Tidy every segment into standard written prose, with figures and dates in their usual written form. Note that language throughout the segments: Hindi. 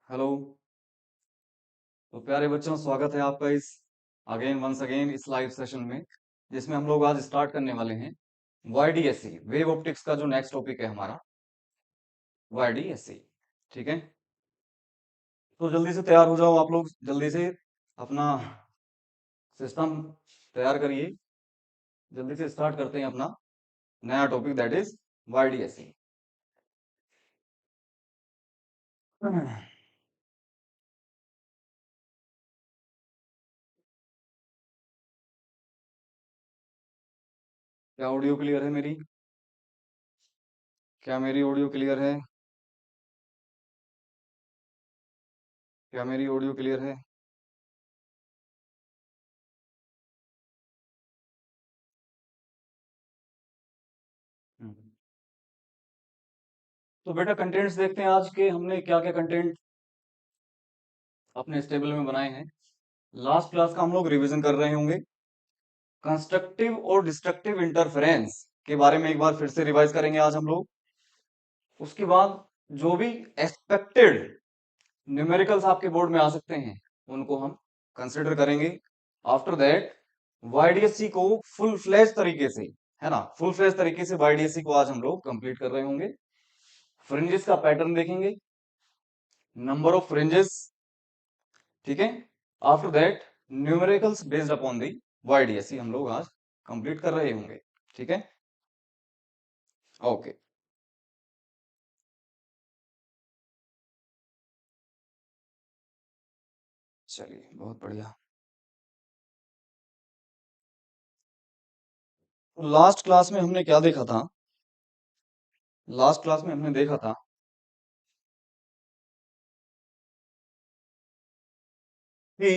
हेलो। तो प्यारे बच्चों, स्वागत है आपका इस वंस अगेन इस लाइव सेशन में, जिसमें हम लोग आज स्टार्ट करने वाले हैं वाईडीएससी वेव ऑप्टिक्स का जो नेक्स्ट टॉपिक है हमारा वाईडीएससी। ठीक है, तो जल्दी से तैयार हो जाओ आप लोग, जल्दी से अपना सिस्टम तैयार करिए। जल्दी से स्टार्ट करते हैं अपना नया टॉपिक, दैट इज वाईडीएससी। क्या ऑडियो क्लियर है मेरी? क्या मेरी ऑडियो क्लियर है? क्या मेरी ऑडियो क्लियर है? हम्म। तो बेटा कंटेंट्स देखते हैं आज के, हमने क्या क्या कंटेंट अपने इस टेबल में बनाए हैं। लास्ट क्लास का हम लोग रिवीजन कर रहे होंगे। कंस्ट्रक्टिव और डिस्ट्रक्टिव इंटरफेरेंस के बारे में एक बार फिर से रिवाइज करेंगे आज हम लोग। उसके बाद जो भी एक्सपेक्टेड न्यूमेरिकल्स आपके बोर्ड में आ सकते हैं उनको हम कंसिडर करेंगे। आफ्टर दैट वाईडीएससी को फुल फ्लैश तरीके से, है ना, फुल फ्लैश तरीके से वाईडीएससी को आज हम लोग कंप्लीट कर रहे होंगे। फ्रिंजेस का पैटर्न देखेंगे, नंबर ऑफ फ्रिंजेस, ठीक है। After that numericals based upon the YDSC हम लोग आज कंप्लीट कर रहे होंगे। ठीक है, ओके। चलिए, बहुत बढ़िया। लास्ट क्लास में हमने क्या देखा था? लास्ट क्लास में हमने देखा था कि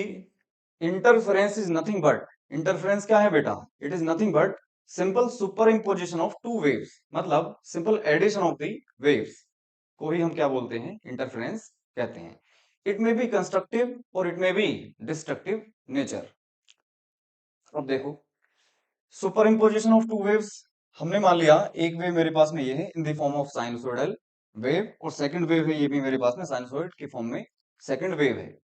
interference is nothing but, interference क्या है बेटा? It is nothing but simple superimposition of two waves, मतलब simple addition of the waves को ही हम क्या बोलते हैं? इंटरफेरेंस कहते हैं। इट मे बी कंस्ट्रक्टिव और it may be destructive nature. अब देखो, superimposition of two waves, हमने मान लिया एक वेव मेरे पास में ये है in the form of sinusoidal wave, और सेकंड वेव है ये भी मेरे पास में साइनसोइड के फॉर्म में सेकंड वेव है।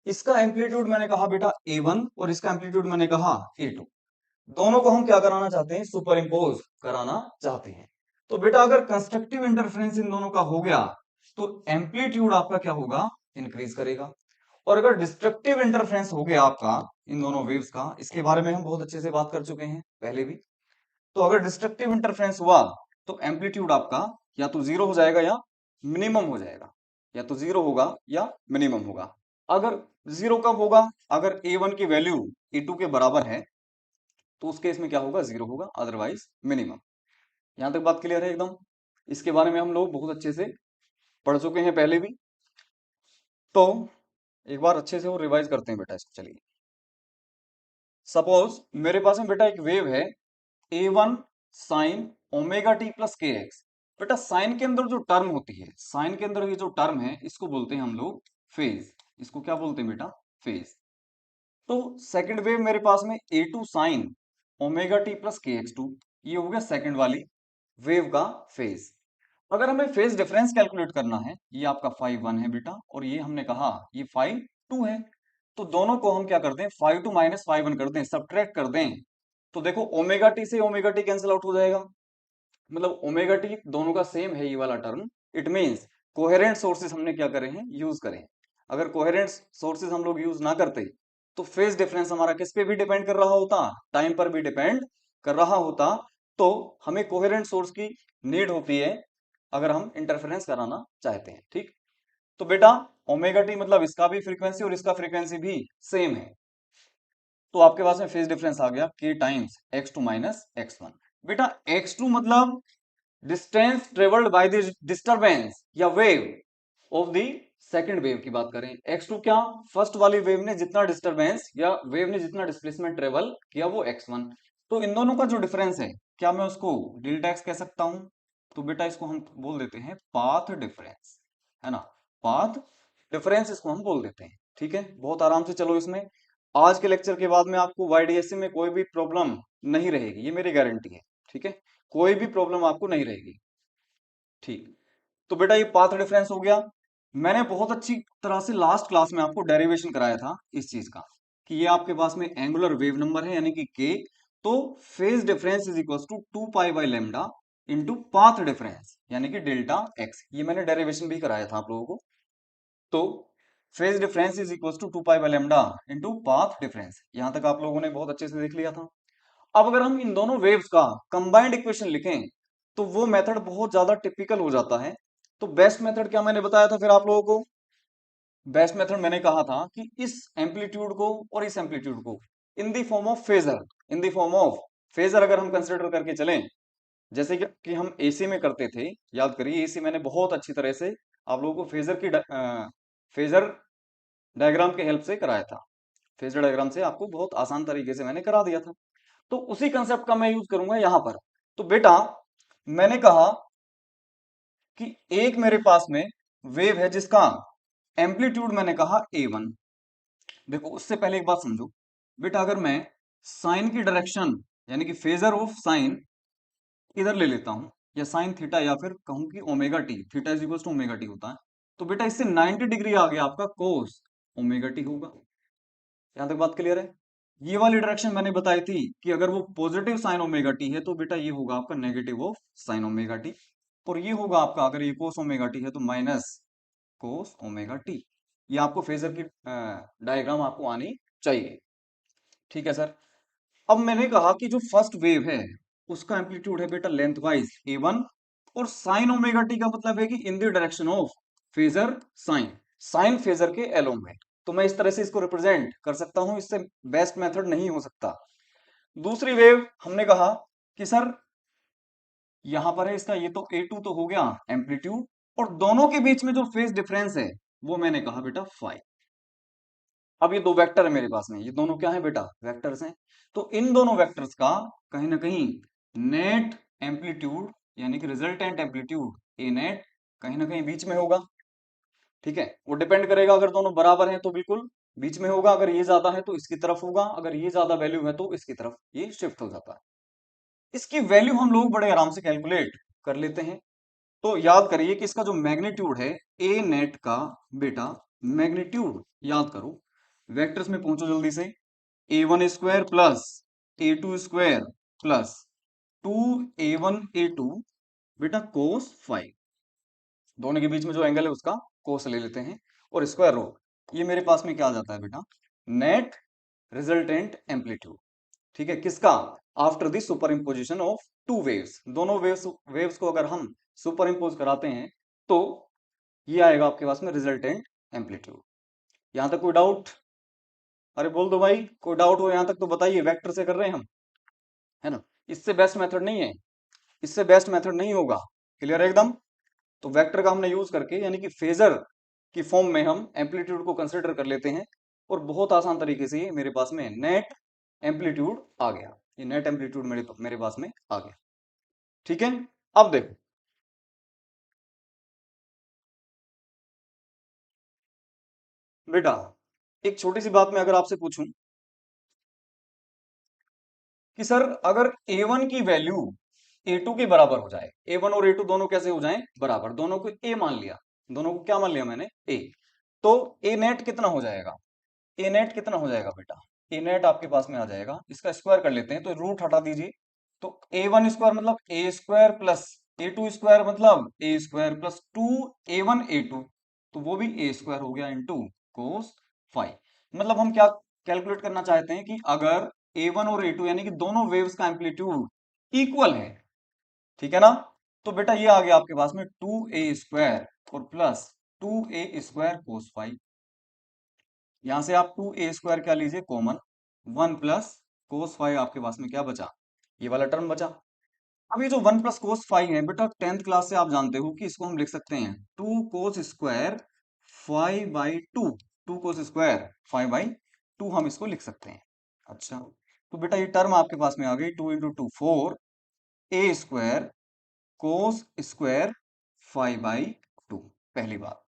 इसका एम्पलीट्यूड मैंने कहा बेटा A1 और इसका एम्पलीट्यूड मैंने कहा A2। दोनों को हम क्या कराना चाहते हैं? सुपर इम्पोज कराना चाहते हैं। तो बेटा अगर कंस्ट्रक्टिव इंटरफेरेंस इन दोनों का हो गया तो एम्पलीट्यूड आपका क्या होगा? इंक्रीज करेगा। और अगर डिस्ट्रक्टिव इंटरफेरेंस हो गया आपका इन दोनों वेव्स का, इसके बारे में हम बहुत अच्छे से बात कर चुके हैं पहले भी। तो अगर डिस्ट्रक्टिव इंटरफेरेंस हुआ तो एम्पलीट्यूड आपका या तो जीरो हो जाएगा या मिनिमम हो जाएगा, या तो जीरो होगा या मिनिमम होगा। अगर जीरो कब होगा? अगर A1 की वैल्यू A2 के बराबर है तो उस केस में क्या होगा? जीरो होगा, अदरवाइज मिनिमम। यहां तक बात क्लियर है एकदम? इसके बारे में हम लोग बहुत अच्छे से पढ़ चुके हैं पहले भी। तो एक बार अच्छे से वो रिवाइज करते हैं बेटा इसको, चलिए। सपोज मेरे पास में बेटा एक वेव है A1 sine omega T plus के एक्स। बेटा साइन के अंदर जो टर्म होती है, साइन के अंदर ये जो टर्म है, इसको बोलते हैं हम लोग फेज। इसको क्या बोलते हैं बेटा? फेज। तो सेकंड वेव मेरे पास में A2 sine omega T plus के एक्स टू, ये हो गया सेकंड वाली वेव का फेज। अगर हमें फेज डिफरेंस कैलकुलेट करना है, ये आपका फाइव वन है बेटा, और ये हमने कहा ये फाइव टू है। तो दोनों को हम क्या कर दें? Five two minus five one कर दें, सब्ट्रैक्ट कर दें। तो देखो ओमेगा टी से ओमेगा टी कैंसिल आउट हो जाएगा, मतलब ओमेगा टी दोनों का सेम है ये वाला term. It means coherent sources हमने क्या करे हैं? यूज करें। अगर कोहेरेंट सोर्सेस हम लोग यूज ना करते तो फेज डिफरेंस हमारा किस पे भी डिपेंड कर रहा होता? टाइम पर भी डिपेंड कर रहा होता। तो हमें कोहेरेंट सोर्स की नीड होती है अगर हम इंटरफेरेंस कराना चाहते हैं, ठीक। तो बेटा ओमेगा टी मतलब इसका भी फ्रीक्वेंसी और इसका फ्रीक्वेंसी भी सेम है। तो आपके पास में फेज डिफरेंस आ गया k times x2 minus x1। बेटा x2 मतलब distance travelled by the disturbance या wave of the second wave की बात करें। x2 क्या? फर्स्ट वाली वेव ने जितना डिस्टरबेंस या वेव ने जितना डिस्प्लेसमेंट ट्रेवल किया वो x1। तो इन दोनों का जो डिफरेंस है, क्या मैं उसको डेल्टा x कह सकता हूं? तो बेटा इसको हम बोल देते हैं पाथ डिफरेंस, है ना। पाथ डिफरेंस इसको हम बोल देते हैं, ठीक है। बहुत आराम से चलो इसमें। आज के लेक्चर के बाद में आपको वाईडीएससी में कोई भी प्रॉब्लम नहीं रहेगी, ये मेरी गारंटी है, ठीक है। कोई भी प्रॉब्लम आपको नहीं रहेगी, ठीक। तो बेटा ये पाथ डिफरेंस हो गया। मैंने बहुत अच्छी तरह से लास्ट क्लास में आपको डेरिवेशन कराया था इस चीज का, कि ये आपके पास में एंगुलर वेव नंबर है यानी कि के, तो phase difference is equal to 2 pi by lambda into path difference यानी कि डेल्टा एक्स। ये मैंने डेरिवेशन भी कराया था आप लोगों को। तो phase difference is equal to 2 pi by lambda into path difference, यहां तक आप लोगों ने बहुत अच्छे से देख लिया था। अब अगर हम इन दोनों वेव्स का कंबाइंड इक्वेशन लिखें तो वो मेथड बहुत ज्यादा टिपिकल हो जाता है। तो बेस्ट मेथड क्या मैंने बताया था फिर आप लोगों को? बेस्ट मेथड मैंने कहा था कि इस एम्पलीट्यूड को और इस एम्पलीट्यूड को in the form of phasor, in the form of phasor अगर हम कंसिडर करके चलें, जैसे कि हम एसी में करते थे। याद करिए एसी मैंने बहुत अच्छी तरह से आप लोगों को फेजर डायग्राम के हेल्प से कराया था। फेजर डायग्राम से आपको बहुत आसान तरीके से मैंने करा दिया था। तो उसी कंसेप्ट का मैं यूज करूंगा यहां पर। तो बेटा मैंने कहा कि एक मेरे पास में वेव है जिसका एम्पलीट्यूड मैंने कहा A1। देखो उससे पहले एक बात समझो बेटा, अगर मैं साइन की डायरेक्शन यानी कि फेजर ऑफ साइन इधर ले लेता हूं, या साइन थीटा, या फिर कहूं कि omega T, theta is equal to omega T होता है, तो बेटा इससे 90 डिग्री आ गया आपका कोस ओमेगा टी होगा। यहां तक बात क्लियर है? ये वाली डायरेक्शन मैंने बताई थी कि अगर वो पॉजिटिव साइन ओमेगा टी है तो बेटा ये होगा आपका negative of sine omega T, और ये होगा आपका अगर ये कोस ओमेगा टी है तो माइनस कोस ओमेगा टी। ये आपको फेजर की डायग्राम आपको आनी चाहिए। ठीक है सर। अब मैंने कहा कि जो फर्स्ट वेव है उसका एम्पलीट्यूड है बेटा लेंथ वाइज A1, और साइन ओमेगा टी का मतलब है कि in the direction of phasor sine, sine phasor के एलोंग में। तो मैं इस तरह से इसको रिप्रेजेंट कर सकता हूं, इससे बेस्ट मेथड नहीं हो सकता। दूसरी वेव हमने कहा कि सर यहां पर है इसका, ये तो A2 तो हो गया एम्पलीट्यूड, और दोनों के बीच में जो फेज डिफरेंस है वो मैंने कहा बेटा फाई। अब ये दो वेक्टर है मेरे पास में, ये दोनों क्या है बेटा? वेक्टर्स हैं। तो इन दोनों वेक्टर्स का कहीं ना कहीं नेट एम्पलीट्यूड यानी कि रिजल्टेंट एम्पलीट्यूड ए नेट कहीं ना कहीं बीच में होगा। ठीक है, वो डिपेंड करेगा, अगर दोनों बराबर हैं तो बिल्कुल बीच में होगा, अगर ये ज्यादा है तो इसकी तरफ होगा, अगर ये ज्यादा वैल्यू है तो इसकी तरफ ये शिफ्ट हो जाता है। इसकी वैल्यू हम लोग बड़े आराम से कैलकुलेट कर लेते हैं। तो याद करिए कि इसका जो मैग्नीट्यूड है ए नेट का बेटा, मैग्नीट्यूड याद करो, वेक्टर्स में पहुंचो जल्दी से। A1 square plus A2 square plus 2A1 A2 बेटा कोस फाइव, दोनों के बीच में जो एंगल है उसका कोस ले लेते हैं, और स्क्वायर रो, ये मेरे पास में क्या आ जाता है बेटा? Net resultant amplitude. ठीक है, किसका? After the super imposition of two waves, दोनों वेव्स वेव्स को अगर हम सुपर इम्पोज कराते हैं तो ये आएगा आपके पास में रिजल्टेंट एम्पलीट्यूड। यहां तक कोई डाउट? अरे बोल दो भाई, कोई डाउट हो यहां तक तो बताइए, वेक्टर से कर रहे हैं हम, है ना? इससे बेस्ट मेथड नहीं है, इससे बेस्ट मेथड नहीं होगा। क्लियर है एकदम? तो वेक्टर का हमने यूज करके यानी कि फेजर की फॉर्म में हम एम्पलीट्यूड को कंसिडर कर लेते हैं, और बहुत आसान तरीके से ये मेरे पास में नेट एम्पलीट्यूड आ गया, ये नेट एम्पलीट्यूड मेरे मेरे पास में आ गया। ठीक है, अब देखो बेटा, एक छोटी सी बात मैं अगर आपसे पूछूं कि सर अगर A1 की वैल्यू A2 के बराबर हो जाए, A1 और A2 दोनों कैसे हो जाएं बराबर, दोनों को A मान लिया, दोनों को क्या मान लिया मैंने? A। तो A नेट कितना हो जाएगा? A नेट कितना हो जाएगा बेटा? A नेट आपके पास में आ जाएगा, इसका स्क्वायर कर लेते हैं तो रूट हटा दीजिए, तो A1 स्क्वायर मतलब A square plus A2 square मतलब A square plus 2A1 A2, तो वो भी A स्क्वायर हो गया इंटू कोस फाइव। मतलब हम क्या कैलकुलेट करना चाहते हैं कि अगर A1 और A2 यानी कि दोनों वेव्स का एम्पलीट्यूड इक्वल है, ठीक है ना, तो बेटा ये आ गया आपके पास में 2A स्क्वायर और प्लस 2A स्क्वायर कोस फाइव। यहां से आप 2A स्क्वायर क्या लीजिए कॉमन, 1 प्लस कोस फाइव आपके पास में क्या बचा? ये वाला टर्म बचा। अब ये जो 1 प्लस कोस फाइव है बेटा, 10th क्लास से आप जानते हो कि इसको हम लिख सकते हैं 2 cos square five by two, 2 cos square 5/2 हम इसको लिख सकते हैं। अच्छा, तो बेटा ये टर्म आपके पास में आ गई 2 × 2 4A स्क्वायर कोस स्क्वायर 5/2। पहली बात,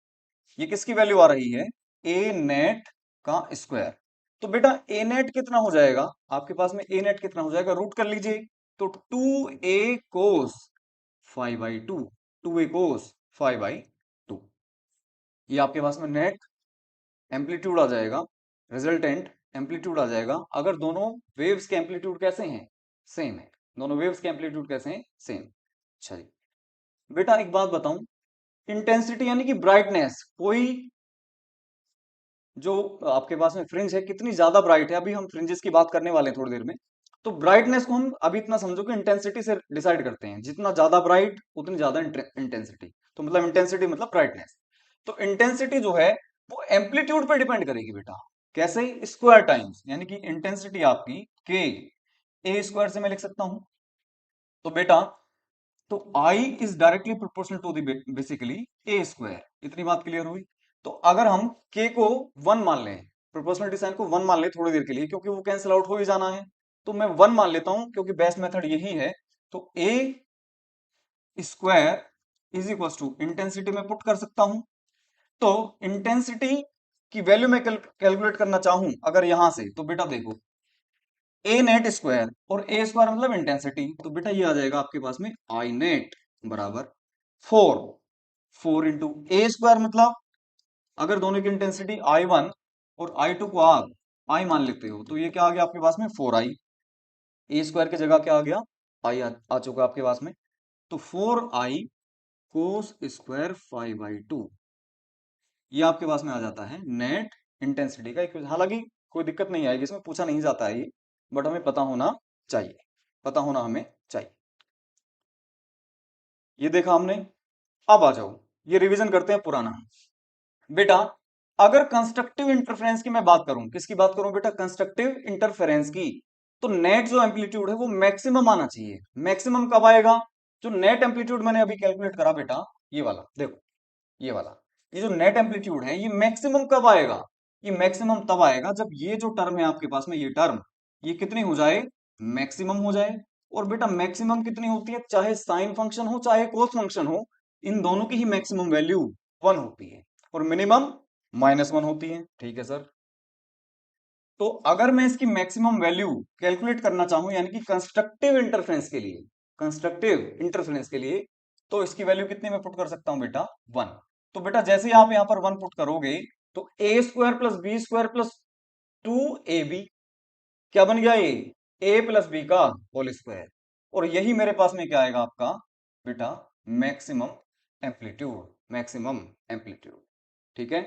ये किसकी वैल्यू आ रही है? ए नेट का स्क्वायर। तो बेटा ए नेट कितना हो जाएगा आपके पास में? ए नेट कितना हो जाएगा? रूट कर लीजिए, तो 2A कोस 5/2, 2A कोस 5/2। ये आपके पास में नेट एम्पलीट्यूड आ जाएगा, रिजल्टेंट एम्पलीट्यूड आ जाएगा, अगर दोनों वेव्स के एम्पलीट्यूड कैसे हैं, सेम है। दोनों वेव्स के एम्पलीट्यूड कैसे हैं, सेम। अच्छा जी, बेटा एक बात बताऊं, इंटेंसिटी यानी कि ब्राइटनेस, कोई जो आपके पास में फ्रिंज है कितनी ज्यादा ब्राइट है, अभी हम फ्रिंजेस की बात करने वाले हैं थोड़ी देर में। तो ब्राइटनेस को हम अभी इतना समझो कि इंटेंसिटी से डिसाइड करते हैं, जितना ज्यादा ब्राइट उतनी ज्यादा इंटेंसिटी, तो मतलब इंटेंसिटी मतलब ब्राइटनेस। तो इंटेंसिटी जो है वो एम्पलीट्यूड पे डिपेंड करेगी बेटा, कैसे, स्क्वायर टाइम्स, यानी कि इंटेंसिटी आपकी के ए स्क्वायर से मैं लिख सकता हूं। तो बेटा तो I is directly proportional to the basically A square, इतनी बात क्लियर हुई। तो अगर हम k को 1 मान लें, प्रोपोर्शनलिटी साइन को 1 मान लें थोड़ी देर के लिए, क्योंकि वो कैंसिल आउट हो ही जाना है, तो मैं 1 मान लेता हूं क्योंकि बेस्ट मेथड यही है। तो a square is equal to intensity में पुट कर सकता हूं। तो इंटेंसिटी की वैल्यू में कैलकुलेट करना चाहूं अगर यहां से, तो बेटा देखो ए नेट स्क्वायर, और ए स्क्वायर मतलब इंटेंसिटी, तो बेटा ये आ जाएगा आपके पास में आई नेट बराबर 4, 4 इंटू ए स्क्वायर, मतलब अगर दोनों की इंटेंसिटी I1 और I2 को आप आई मान लेते हो, तो ये क्या आ गया आपके पास में 4i, ए स्क्वायर की जगह क्या आ गया, आई आ चुका आपके पास में। तो 4i कोस स्क्वायर 5/2, ये आपके पास में आ जाता है नेट इंटेंसिटी का इक्वेशन। हालांकि कोई दिक्कत नहीं आएगी इसमें, पूछा नहीं जाता है ये, बट हमें पता होना चाहिए, पता होना हमें चाहिए। ये देखा हमने। अब आ जाओ, ये रिवीजन करते हैं पुराना। बेटा अगर कंस्ट्रक्टिव इंटरफेरेंस की मैं बात करूं, किसकी बात करूं बेटा, कंस्ट्रक्टिव इंटरफेरेंस की, तो नेट जो एम्पलीट्यूड है वो मैक्सिमम आना चाहिए। मैक्सिमम कब आएगा, जो नेट एम्पलीट्यूड मैंने अभी कैलकुलेट करा बेटा, ये वाला देखो, ये वाला, ये जो नेट एम्पलीट्यूड है ये मैक्सिमम कब आएगा, ये मैक्सिमम तब आएगा जब ये जो टर्म है आपके पास में, ये टर्म, ये कितनी हो जाए, मैक्सिमम हो जाए। और बेटा मैक्सिमम कितनी होती है, चाहे साइन फंक्शन हो चाहे कोस फंक्शन हो, इन दोनों की ही मैक्सिमम वैल्यू 1 होती है, और मिनिमम -1 होती है। ठीक है सर। तो अगर मैं इसकी मैक्सिमम वैल्यू कैलकुलेट करना चाहूं, यानी कि कंस्ट्रक्टिव इंटरफेरेंस के लिए, कंस्ट्रक्टिव इंटरफेरेंस के लिए, तो इसकी वैल्यू कितने में पुट कर सकता हूं बेटा, 1। तो बेटा जैसे ही आप यहां पर 1 पुट करोगे, तो a square plus b square plus 2ab, क्या बन गया ये, ए प्लस बी का होल स्क्वायर। और यही मेरे पास में क्या आएगा आपका बेटा, मैक्सिमम एम्पलीट्यूड, मैक्सिमम एम्पलीट्यूड। ठीक है।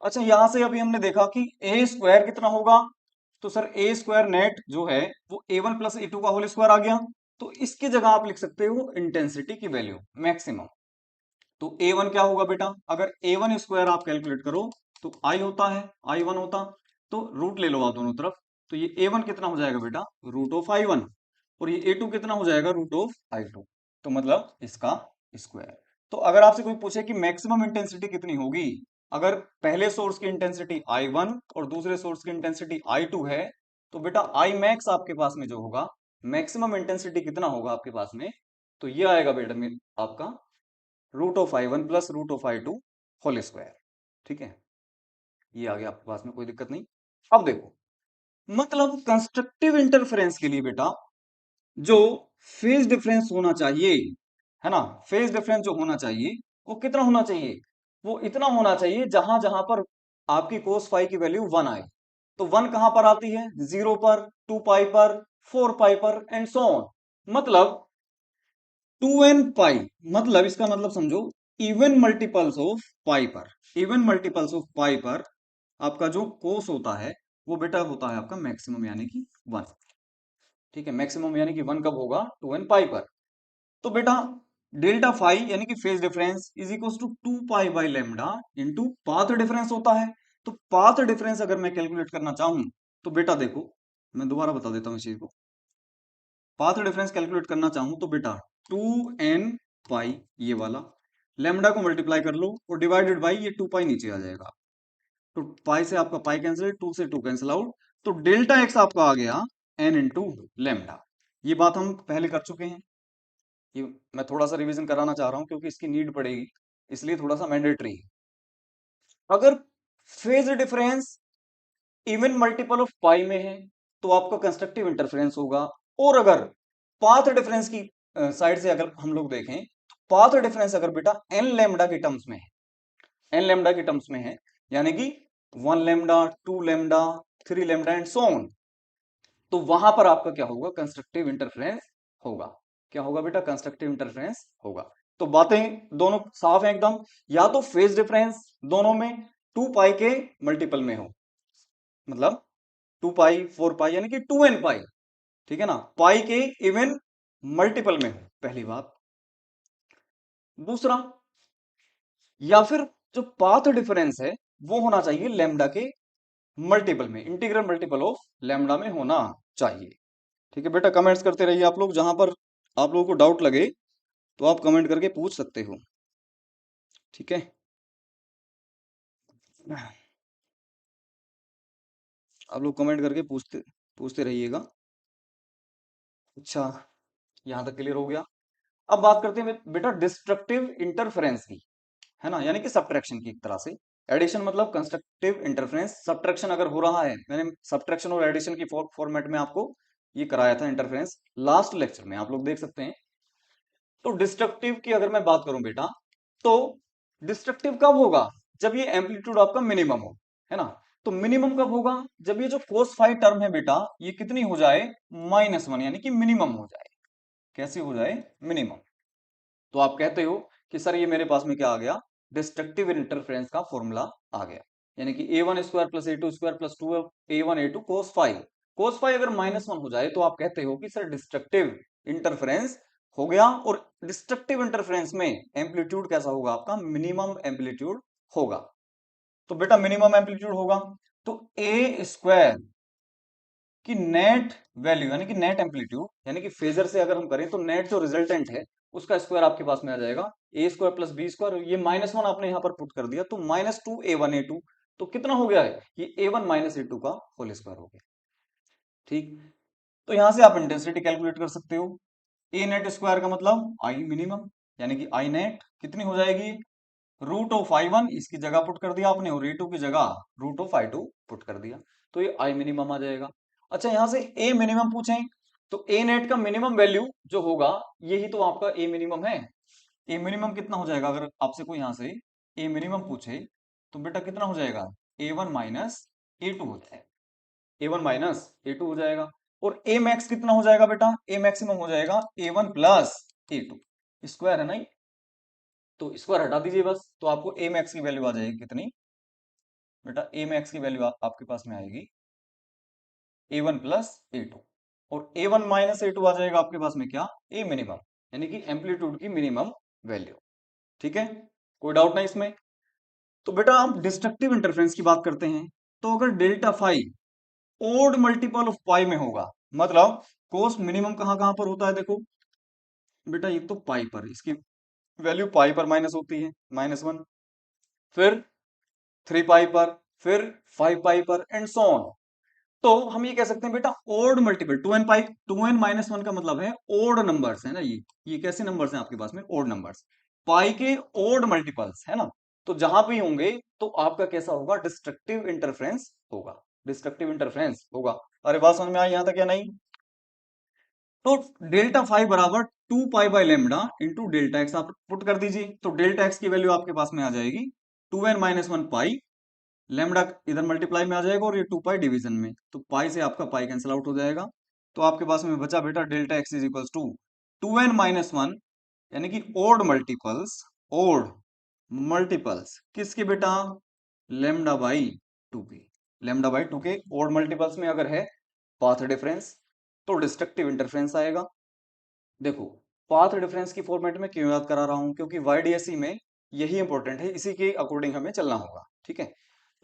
अच्छा यहां से अभी हमने देखा कि ए स्क्वायर कितना होगा, तो सर ए स्क्वायर नेट जो है वो A1 प्लस A2 का होल स्क्वायर आ गया। तो इसकी जगह आप लिख सकते हो इंटेंसिटी की वैल्यू मैक्सिमम। तो A1 क्या होगा बेटा, अगर A1 स्क्वायर आप कैलकुलेट करो तो I होता है, I1 होता, तो रूट ले लो आप दोनों तरफ। तो ये A1 कितना हो जाएगा बेटा, रूट ऑफ I1, और ये A2 कितना हो जाएगा, रूट ऑफ I2, तो मतलब इसका स्क्वायर। तो अगर आपसे कोई पूछे कि मैक्सिमम इंटेंसिटी कितनी होगी, अगर पहले सोर्स की इंटेंसिटी I1 और दूसरे सोर्स की इंटेंसिटी I2 है, तो बेटा I मैक्स आपके पास में जो होगा, मैक्सिमम इंटेंसिटी कितना होगा आपके पास में, तो ये आएगा बेटा आपका root of I1 plus root of I2 whole square. ठीक है, ये आ गया आपके पास में, कोई दिक्कत नहीं। अब देखो, मतलब कंस्ट्रक्टिव इंटरफेरेंस के लिए बेटा जो फेज डिफरेंस होना चाहिए, है ना, फेज डिफरेंस जो होना चाहिए वो कितना होना चाहिए, वो इतना होना चाहिए जहां जहां पर आपकी कोस फाई की वैल्यू 1 आए। तो 1 कहां पर आती है, 0 पर, 2 पाई पर, 4 पाई पर, एंड सो ऑन। मतलब 2n पाई, मतलब इसका मतलब समझो इवन मल्टीपल्स ऑफ पाई पर, इवन मल्टीपल्स ऑफ पाई पर आपका जो कोस होता है वो बेटा होता है आपका मैक्सिमम, यानी कि 1। ठीक है, मैक्सिमम यानी कि 1 कब होगा, 2n पाई पर। तो बेटा डेल्टा फाई यानी कि phase difference is equal to 2 pi by lambda into path difference होता है। तो पाथ डिफरेंस अगर मैं कैलकुलेट करना चाहूं, तो बेटा देखो, मैं दोबारा बता देता हूँ इस चीज को। पाथ डिफरेंस कैलकुलेट करना चाहूं तो बेटा 2n पाई, ये वाला लेमडा को मल्टीप्लाई कर लो और डिवाइडेड बाई ये 2 पाई नीचे आ जाएगा। तो पाई से आपका पाई कैंसिल, 2 से 2 कैंसिल आउट, तो डेल्टा एक्स आपका आ गया n इंटू लेमडा। ये बात हम पहले कर चुके हैं, ये मैं थोड़ा सा रिवीजन कराना चाह रहा हूं क्योंकि इसकी नीड पड़ेगी, इसलिए थोड़ा सा मैंडेटरी है। अगर phase difference even multiple of pi में है तो आपका कंस्ट्रक्टिव इंटरफेरेंस होगा। और अगर पाथ डिफरेंस की साइड से अगर हम लोग देखें, तो पाथ डिफरेंस अगर बेटा एन लेमडा के टर्म्स में है, एन लेमडा की टर्म्स में है, यानी कि 1 lambda, 2 lambda, 3 lambda and so on. तो वहां पर आपका क्या होगा, कंस्ट्रक्टिव इंटरफेरेंस होगा। क्या होगा बेटा, कंस्ट्रक्टिव इंटरफेरेंस होगा। तो बातें दोनों साफ है एकदम। या तो फेज डिफरेंस दोनों में 2 पाई के मल्टीपल में हो, मतलब 2 पाई, 4 पाई, यानी कि 2n पाई, ठीक है ना, पाई के इवन मल्टीपल में हो, पहली बात। दूसरा, या फिर जो पाथ डिफरेंस है वो होना चाहिए लैम्डा के मल्टीपल में, इंटीग्रल मल्टीपल ऑफ लैम्डा में होना चाहिए। ठीक है बेटा, कमेंट्स करते रहिए आप लोग, जहां पर आप लोगों को डाउट लगे तो आप कमेंट करके पूछ सकते हो। ठीक है, आप लोग कमेंट करके पूछते पूछते रहिएगा। अच्छा, यहां तक क्लियर हो गया। अब बात करते हैं बेटा डिस्ट्रक्टिव इंटरफेरेंस की, है ना, यानी कि सब्ट्रैक्शन की एक तरह से। एडिशन मतलब कंस्ट्रक्टिव इंटरफेरेंस, सब्ट्रैक्शन अगर हो रहा है, मैंने सब्ट्रैक्शन और एडिशन की फॉर्मेट में आपको ये कराया था इंटरफेरेंस लास्ट लेक्चर में, आप लोग देख सकते हैं। तो डिस्ट्रक्टिव की अगर मैं बात करूं बेटा, तो डिस्ट्रक्टिव कब होगा, जब ये एम्पलीट्यूड आपका मिनिमम हो, है ना। तो मिनिमम कब होगा, जब ये जो कोस फाई टर्म है बेटा, ये कितनी हो जाए, -1, यानी कि मिनिमम हो जाए। कैसे हो जाए, मिनिमम। तो आप कहते हो कि सर ये मेरे पास में क्या आ गया, डिस्ट्रक्टिव इंटरफेरेंस का फॉर्मूला आ गया, यानी कि a1 square plus a2 square plus 2a1 a2 कोस फाइव। कोस फाइव अगर -1 हो जाए तो आप कहते हो कि सर डिस्ट्रक्टिव इंटरफेरेंस हो गया। और डिस्ट्रक्टिव इंटरफेरेंस में एम्पलीट्यूड कैसा होगा आपका, मिनिमम एम्पलीट्यूड होगा। तो बेटा मिनिमम एम्पलीट्यूड होगा, तो ए स्क्वायर कि नेट वैल्यू, यानी कि नेट एम्पलीट्यूड, यानी कि फेजर से अगर हम करें तो नेट जो रिजल्टेंट है उसका स्क्वायर आपके पास में आ जाएगा ए स्क्वायर प्लस बी स्क्वायर। ये -1 आपने यहां पर पुट कर दिया, तो -2a1 a2। तो कितना हो गया है, ये a1 - a2 का होल स्क्वायर हो गया। ठीक, तो यहां से आप इंटेंसिटी कैलकुलेट कर सकते हो। ए नेट स्क्वायर का मतलब आई मिनिमम, यानी कि आई नेट कितनी हो जाएगी, √ऑफ I1 इसकी जगह पुट कर दिया आपने, और E2 की जगह √ऑफ I2 पुट कर दिया, तो ये आई मिनिमम आ जाएगा। अच्छा, यहां से ए मिनिमम पूछें तो ए नेट का मिनिमम वैल्यू जो होगा, यही तो आपका ए मिनिमम है। ए मिनिमम कितना हो जाएगा, अगर आपसे कोई यहां से ए मिनिमम पूछे तो बेटा कितना हो जाएगा, a1 - a2 हो जाएगा, a1 - a2 हो जाएगा। और ए मैक्स कितना हो जाएगा बेटा, ए मैक्सिमम हो जाएगा a1 प्लस a2, स्क्वायर है ना ये, तो स्क्वायर हटा दीजिए बस, तो आपको ए मैक्स की वैल्यू आ जाएगी कितनी बेटा, ए मैक्स की वैल्यू आपके पास में आएगी a1 प्लस a2, और a1 - a2 आ जाएगा आपके पास में क्या, ए मिनिमम, यानी कि एम्पलीट्यूड की मिनिमम वैल्यू। ठीक है, कोई डाउट नहीं इसमें। तो बेटा आप डिस्ट्रक्टिव इंटरफेरेंस की बात करते हैं, तो अगर delta phi odd multiple of pi में होगा, मतलब कोस मिनिमम कहां कहां पर होता है, देखो बेटा ये तो पाई पर, इसकी वैल्यू पाई पर माइनस होती है, -1, फिर 3 पाई पर, फिर 5 पाई पर एंड सो ऑन। तो हम ये कह सकते हैं बेटा ओड मल्टीपल, 2n पाई, 2n - 1 का मतलब है ओड नंबर्स है ना, ये कैसे नंबर्स हैं आपके पास में, ओड नंबर्स, पाई के ओड मल्टीपल्स है ना। तो जहां भी होंगे तो आपका कैसा होगा, डिस्ट्रक्टिव इंटरफेरेंस होगा, डिस्ट्रक्टिव इंटरफेरेंस होगा। अरे बात समझ में आई यहां तक या नहीं। तो डेल्टा फाइव बराबर 2 pi by lambda into delta x आप पुट कर दीजिए, तो डेल्टा एक्स की वैल्यू आपके पास में आ जाएगी 2n - 1 पाई, लेमडा इधर मल्टीप्लाई में आ जाएगा और ये 2 पाई डिवीजन में, तो पाई से आपका पाई कैंसिल आउट हो जाएगा। तो आपके पास में बचा बेटा delta X is equal to 2n - 1, यानी कि ओड मल्टीपल्स, ओड मल्टीपल्स किसके बेटा, लेमडा बाई 2 के, लेमडा बाई 2 के ओड मल्टीपल्स में अगर है पाथ डिफरेंस, तो डिस्ट्रक्टिव इंटरफेरेंस आएगा। देखो, पाथ डिफरेंस की फॉर्मेट में क्यों याद करा रहा हूं, क्योंकि वाईडीएसई में यही इंपॉर्टेंट है, इसी के अकॉर्डिंग हमें चलना होगा। ठीक है,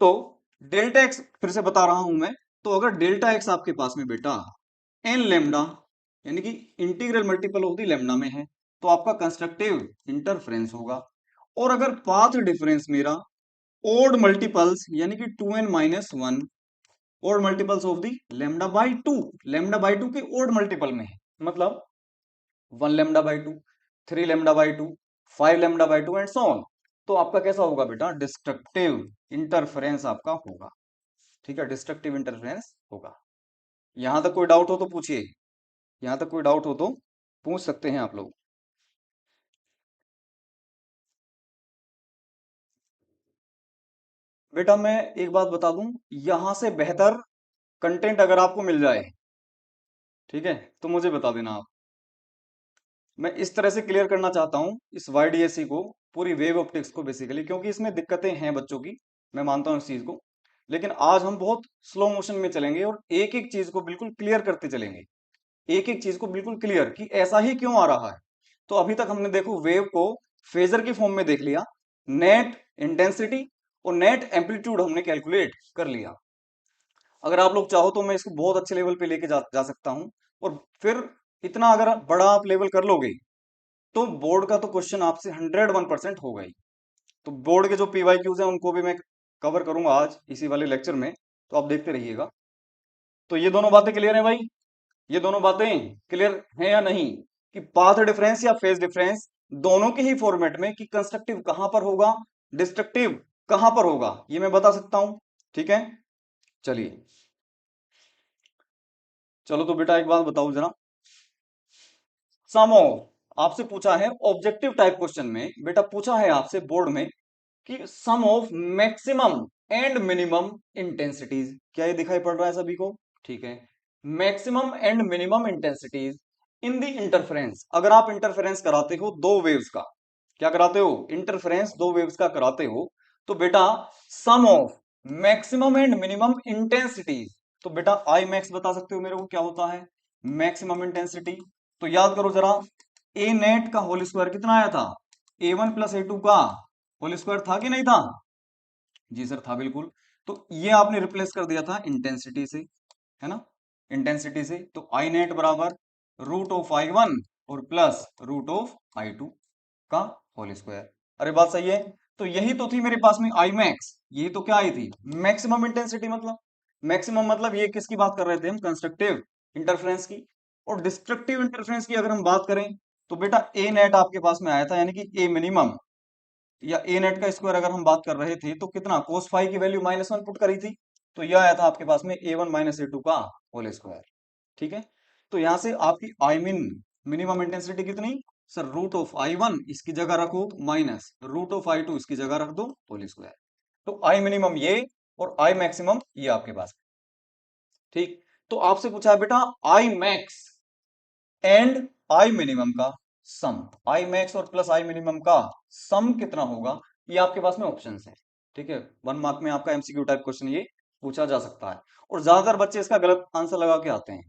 तो डेल्टा एक्स फिर से बता रहा हूं मैं, तो अगर डेल्टा एक्स आपके पास में बेटा एन लेमडा, यानी कि integral multiple of the lambda में है, तो आपका कंस्ट्रक्टिव इंटरफेरेंस होगा। और अगर पाथ डिफरेंस मेरा ओड मल्टीपल्स, यानी कि 2n - 1 odd multiples of the lambda by 2, lambda by 2 के ओड मल्टीपल में है, मतलब 1 lambda by 2, 3 lambda by 2, 5 lambda by 2 and so on. तो आपका कैसा होगा बेटा, डिस्ट्रक्टिव इंटरफेरेंस आपका होगा। ठीक है, डिस्ट्रक्टिव इंटरफेरेंस होगा। यहां तक कोई डाउट हो तो पूछिए, यहां तक कोई डाउट हो तो पूछ सकते हैं आप लोग। बेटा मैं एक बात बता दूं, यहां से बेहतर कंटेंट अगर आपको मिल जाए, ठीक है, तो मुझे बता देना आप। मैं इस तरह से क्लियर करना चाहता हूँ इस YDSC को, पूरी वेव ऑप्टिक्स को बेसिकली, क्योंकि इसमें दिक्कतें हैं बच्चों की, मैं मानता हूँ इस चीज को। लेकिन आज हम बहुत स्लो मोशन में चलेंगे और एक एक चीज को बिल्कुल क्लियर करते चलेंगे, एक एक चीज को बिल्कुल क्लियर कि ऐसा ही क्यों आ रहा है। तो अभी तक हमने देखो वेव को फेजर की फॉर्म में देख लिया, नेट इंटेंसिटी और नेट एम्पलीट्यूड हमने कैलकुलेट कर लिया। अगर आप लोग चाहो तो मैं इसको बहुत अच्छे लेवल पे लेके जा सकता हूँ। और फिर इतना अगर बड़ा आप लेवल कर लोगे तो बोर्ड का तो क्वेश्चन आपसे 101% होगा ही। तो बोर्ड के जो PYQs हैं उनको भी मैं कवर करूंगा आज इसी वाले लेक्चर में, तो आप देखते रहिएगा। तो ये दोनों बातें क्लियर है भाई, ये दोनों बातें क्लियर हैं या नहीं, कि पाथ डिफरेंस या फेज डिफरेंस दोनों के ही फॉर्मेट में, कि कंस्ट्रक्टिव कहां पर होगा, डिस्ट्रक्टिव कहां पर होगा, ये मैं बता सकता हूं। ठीक है, चलिए, चलो तो बेटा एक बात बताओ जरा, सम ऑफ आपसे पूछा है ऑब्जेक्टिव टाइप क्वेश्चन में, बेटा पूछा है आपसे बोर्ड में कि sum of maximum and minimum intensities, क्या ये दिखाई पड़ रहा है सभी को? ठीक है, maximum and minimum intensities in the interference, अगर आप इंटरफेरेंस कराते हो दो वेव्स का, क्या कराते हो, इंटरफेरेंस दो वेव्स का कराते हो, तो बेटा sum of maximum and minimum intensities, तो बेटा आई मैक्स बता सकते हो मेरे को क्या होता है, मैक्सिमम इंटेंसिटी। तो याद करो जरा, ए नेट का होल स्क्वायर कितना आया था, A1 + A2 का होल स्क्वायर था कि नहीं था? जी सर था, बिल्कुल। तो ये आपने रिप्लेस कर दिया था इंटेंसिटी से, है ना, इंटेंसिटी से। तो आई नेट बराबर √I1 और प्लस √I2 का होल स्क्वायर। अरे बात सही है। तो यही तो थी मेरे पास में आई मैक्स, यही तो क्या आई थी, मैक्सिमम इंटेंसिटी। मतलब मैक्सिमम मतलब ये किसकी बात कर रहे थे हम, कंस्ट्रक्टिव इंटरफेरेंस की। और डिस्ट्रक्टिव इंटरफेरेंस की अगर हम बात करें तो बेटा ए नेट आपके पास में आया था, यानी कि ए मिनिमम या ए नेट का स्क्वायर अगर हम बात कर रहे थे तो कितना, कोस फाई की वैल्यू -1 पुट करी थी, तो यह आया था आपके पास में A1 - A2 का होल स्क्वायर। ठीक है, तो यहां से आपकी आई मीन मिनिमम इंटेंसिटी कितनी, सर √I1 इसकी जगह रखो माइनस √I2 इसकी जगह रख दो होल स्क्वायर। तो आई मिनिमम ये और आई मैक्सिमम ये आपके पास। ठीक, तो आपसे पूछा है बेटा I max and I minimum का सम, आई मैक्स और प्लस आई मिनिमम का सम कितना होगा, ये आपके पास में ऑप्शंस हैं। ठीक है, 1 मार्क में आपका MCQ टाइप क्वेश्चन ये पूछा जा सकता है, और ज्यादातर बच्चे इसका गलत आंसर लगा के आते हैं।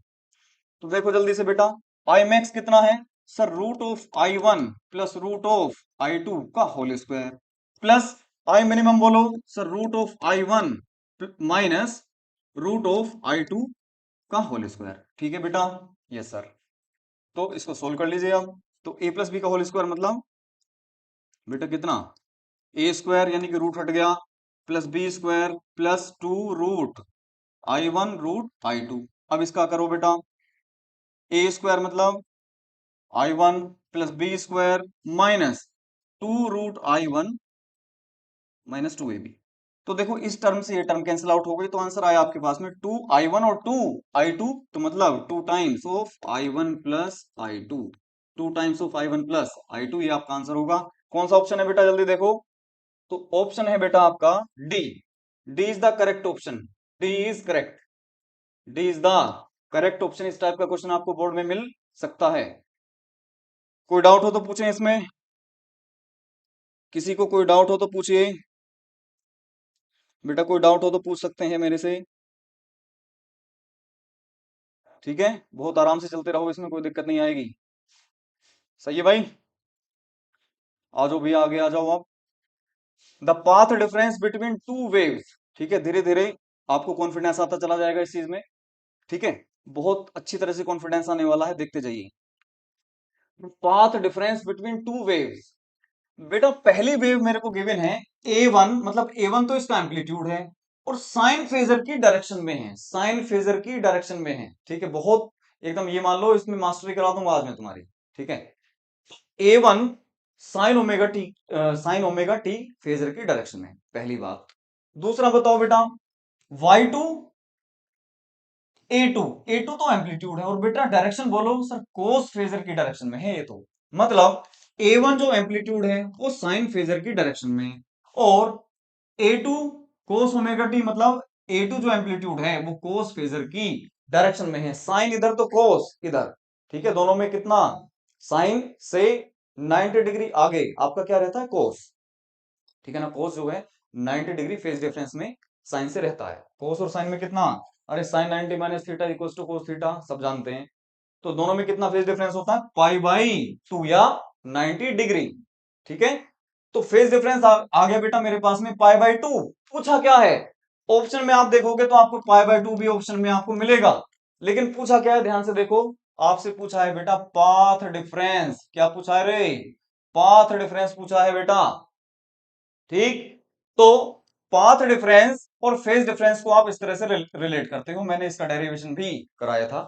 तो देखो जल्दी से बेटा, आई मैक्स कितना है, सर √I1 प्लस √I2 का whole square, plus I minimum बोलो सर √I1 माइनस √I2 का होल स्क्वायर। ठीक है बेटा, यस सर। तो इसको सोल्व कर लीजिए आप। तो A + B का होल स्क्वायर मतलब बेटा कितना, A² यानी कि रूट हट गया, plus B² plus 2 √I1 √I2। अब इसका करो बेटा, A² मतलब I1 plus B² minus 2 √I1 minus 2AB। तो देखो इस टर्म से ये टर्म कैंसिल आउट हो गई, तो आंसर आया आपके पास में 2I1 और 2I2, तो मतलब 2 times of I1 plus I2, 2 times of I1 plus I2, ये आपका आंसर होगा। कौन सा ऑप्शन है बेटा जल्दी देखो, तो ऑप्शन है बेटा आपका D, D is the correct option, D is correct, D is the correct option. इस टाइप का क्वेश्चन आपको बोर्ड में मिल सकता है। कोई डाउट हो तो पूछें इसमें, किसी को कोई डाउट हो तो पूछिए बेटा, कोई डाउट हो तो पूछ सकते हैं मेरे से। ठीक है, बहुत आराम से चलते रहो, इसमें कोई दिक्कत नहीं आएगी। सही है भाई, आ जाओ भैया आगे आ जाओ आप। The path difference between two waves, ठीक है, धीरे धीरे आपको कॉन्फिडेंस आता चला जाएगा इस चीज में। ठीक है, बहुत अच्छी तरह से कॉन्फिडेंस आने वाला है, देखते जाइए। Path difference between two waves, बेटा पहली वेव मेरे को गिवन है A1, मतलब A1 तो इसका एम्पलीट्यूड है और साइन फेजर की डायरेक्शन में है, साइन फेजर की डायरेक्शन में है। ठीक है, बहुत एकदम ये मान लो इसमें मास्टरी करा दूंगा आज मैं तुम्हारी। ठीक है, A1 sine omega T phasor की डायरेक्शन में, पहली बात। दूसरा बताओ बेटा, Y2 A2, A2 तो एम्पलीट्यूड है और बेटा डायरेक्शन बोलो सर कोस फेजर की डायरेक्शन में है ये तो, मतलब A1 जो एम्पलीट्यूड है वो साइन फेजर की डायरेक्शन में है, और A2 कोस ओमेगा टी मतलब A2 जो एम्पलीट्यूड है वो कोस फेजर की डायरेक्शन में है, साइन इधर तो कोस इधर, ठीक है, दोनों में कितना, साइन से 90 डिग्री आगे आपका क्या रहता है, कोस, ठीक है ना, कोस जो है 90 डिग्री फेज डिफरेंस में साइन से रहता है, कोस और साइन में कितना, अरे sine 90 minus theta equals to cos theta, सब जानते हैं, तो दोनों में कितना फेज डिफरेंस होता है, पाई बाई 2 या 90 डिग्री, ठीक है, तो फेज डिफरेंस आ गया बेटा मेरे पास में पाई बाई 2, पूछा क्या है, ऑप्शन में आप देखोगे तो आपको पाई बाई 2 भी ऑप्शन में आपको मिलेगा, लेकिन पूछा क्या है, ध्यान से देखो, आपसे पूछा है बेटा पाथ डिफरेंस, क्या पूछा है रे, पाथ डिफरेंस पूछा है बेटा, ठीक, तो पाथ डिफरेंस और फेज डिफरेंस को आप इस तरह से रिलेट करते हो, मैंने इसका डेरिवेशन भी कराया था,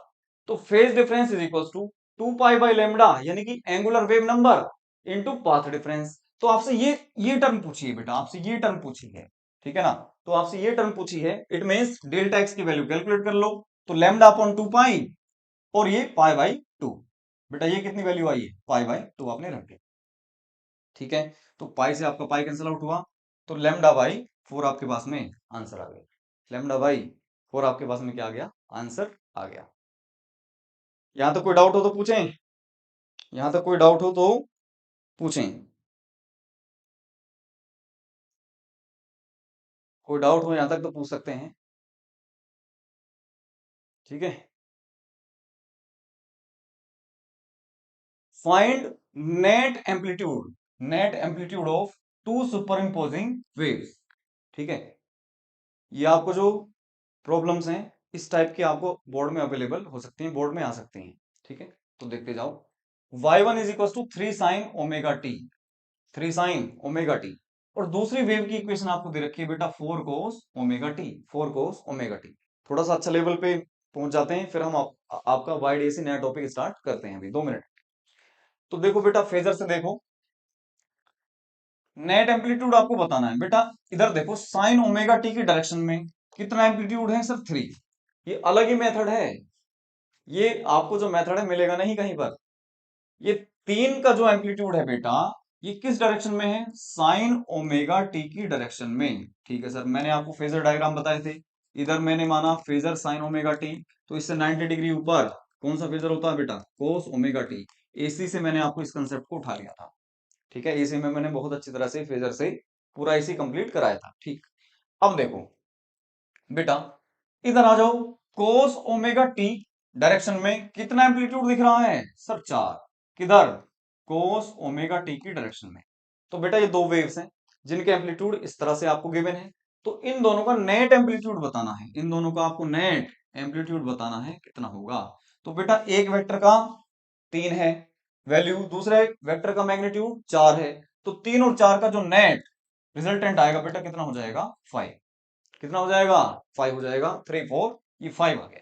तो phase difference is equal to 2 pi by lambda, यानी कि angular wave number into path difference, तो आपसे ये टर्म पूछी है बेटा, आपसे ये टर्म पूछी है, ठीक है ना, तो आपसे ये टर्म पूछी है, इट मींस डेल्टा एक्स की वैल्यू कैलकुलेट कर लो, तो लैम्डा अपॉन 2 पाई और ये पाई बाई 2, बेटा ये कितनी वैल्यू आई है, पाई बाई 2 आपने रख दिया, ठीक है, तो पाई से आपका पाई कैंसिल आउट हुआ, तो लेमडा बाई 4 आपके पास में आंसर आ गया, लेमडा बाई 4 आपके पास में क्या आ गया, आंसर आ गया। यहां तक कोई डाउट हो तो पूछें, यहां तक कोई डाउट हो तो पूछें, कोई डाउट हो यहां तक तो पूछ सकते हैं, ठीक है। Find net amplitude of two superimposing waves, ठीक है, ये आपको जो प्रॉब्लम्स हैं इस टाइप के आपको बोर्ड में अवेलेबल हो सकती हैं, बोर्ड में आ सकती हैं, ठीक है, तो देखते जाओ, y1 is equal to 3 sin omega T, 3 sin omega T, और दूसरी वेव की इक्वेशन आपको दे रखी है बेटा 4 cos omega T, 4 cos omega T, थोड़ा सा अच्छा लेवल पे पहुंच जाते हैं, फिर हम आपका वाइड एसी नया टॉपिक स्टार्ट करते हैं अभी 2 मिनट। तो देखो बेटा फेजर से देखो, नेट एम्पलीट्यूड आपको बताना है बेटा, इधर देखो साइन ओमेगा टी की डायरेक्शन में कितना एम्पलीट्यूड है सर, 3, ये अलग ही मेथड है, ये आपको जो मेथड है मिलेगा नहीं कहीं पर, ये 3 का जो एम्पलीट्यूड है बेटा ये किस डायरेक्शन में है, साइन ओमेगा टी की डायरेक्शन में, ठीक है सर, मैंने आपको फेजर डायग्राम बताए थे, इधर मैंने माना फेजर साइन ओमेगा टी, तो इससे 90 डिग्री ऊपर कौन सा फेजर होता है बेटा, कोस ओमेगा टी, एसी से मैंने आपको इस कंसेप्ट को उठा लिया था, ठीक है, एसी में मैंने बहुत अच्छी तरह से फेजर से पूरा एसी कंप्लीट कराया था, ठीक, अब देखो बेटा इधर आ जाओ, कोस ओमेगा टी डायरेक्शन में कितना एम्पलीट्यूड दिख रहा है सर, 4, किधर, कोस ओमेगा टी की डायरेक्शन में, तो बेटा ये दो वेव्स हैं जिनके एम्पलीट्यूड इस तरह से आपको गिवन है, तो इन दोनों का नेट एम्पलीट्यूड बताना है, इन दोनों का आपको नेट एम्पलीट्यूड बताना है कितना होगा, तो बेटा एक वेक्टर का 3 है वैल्यू, दूसरे वेक्टर का मैग्नीट्यूड 4 है, तो 3 और 4 का जो नेट रिजल्टेंट आएगा बेटा कितना हो जाएगा, 5, कितना हो जाएगा, 5 हो जाएगा, 3 4 ये 5 आ गया,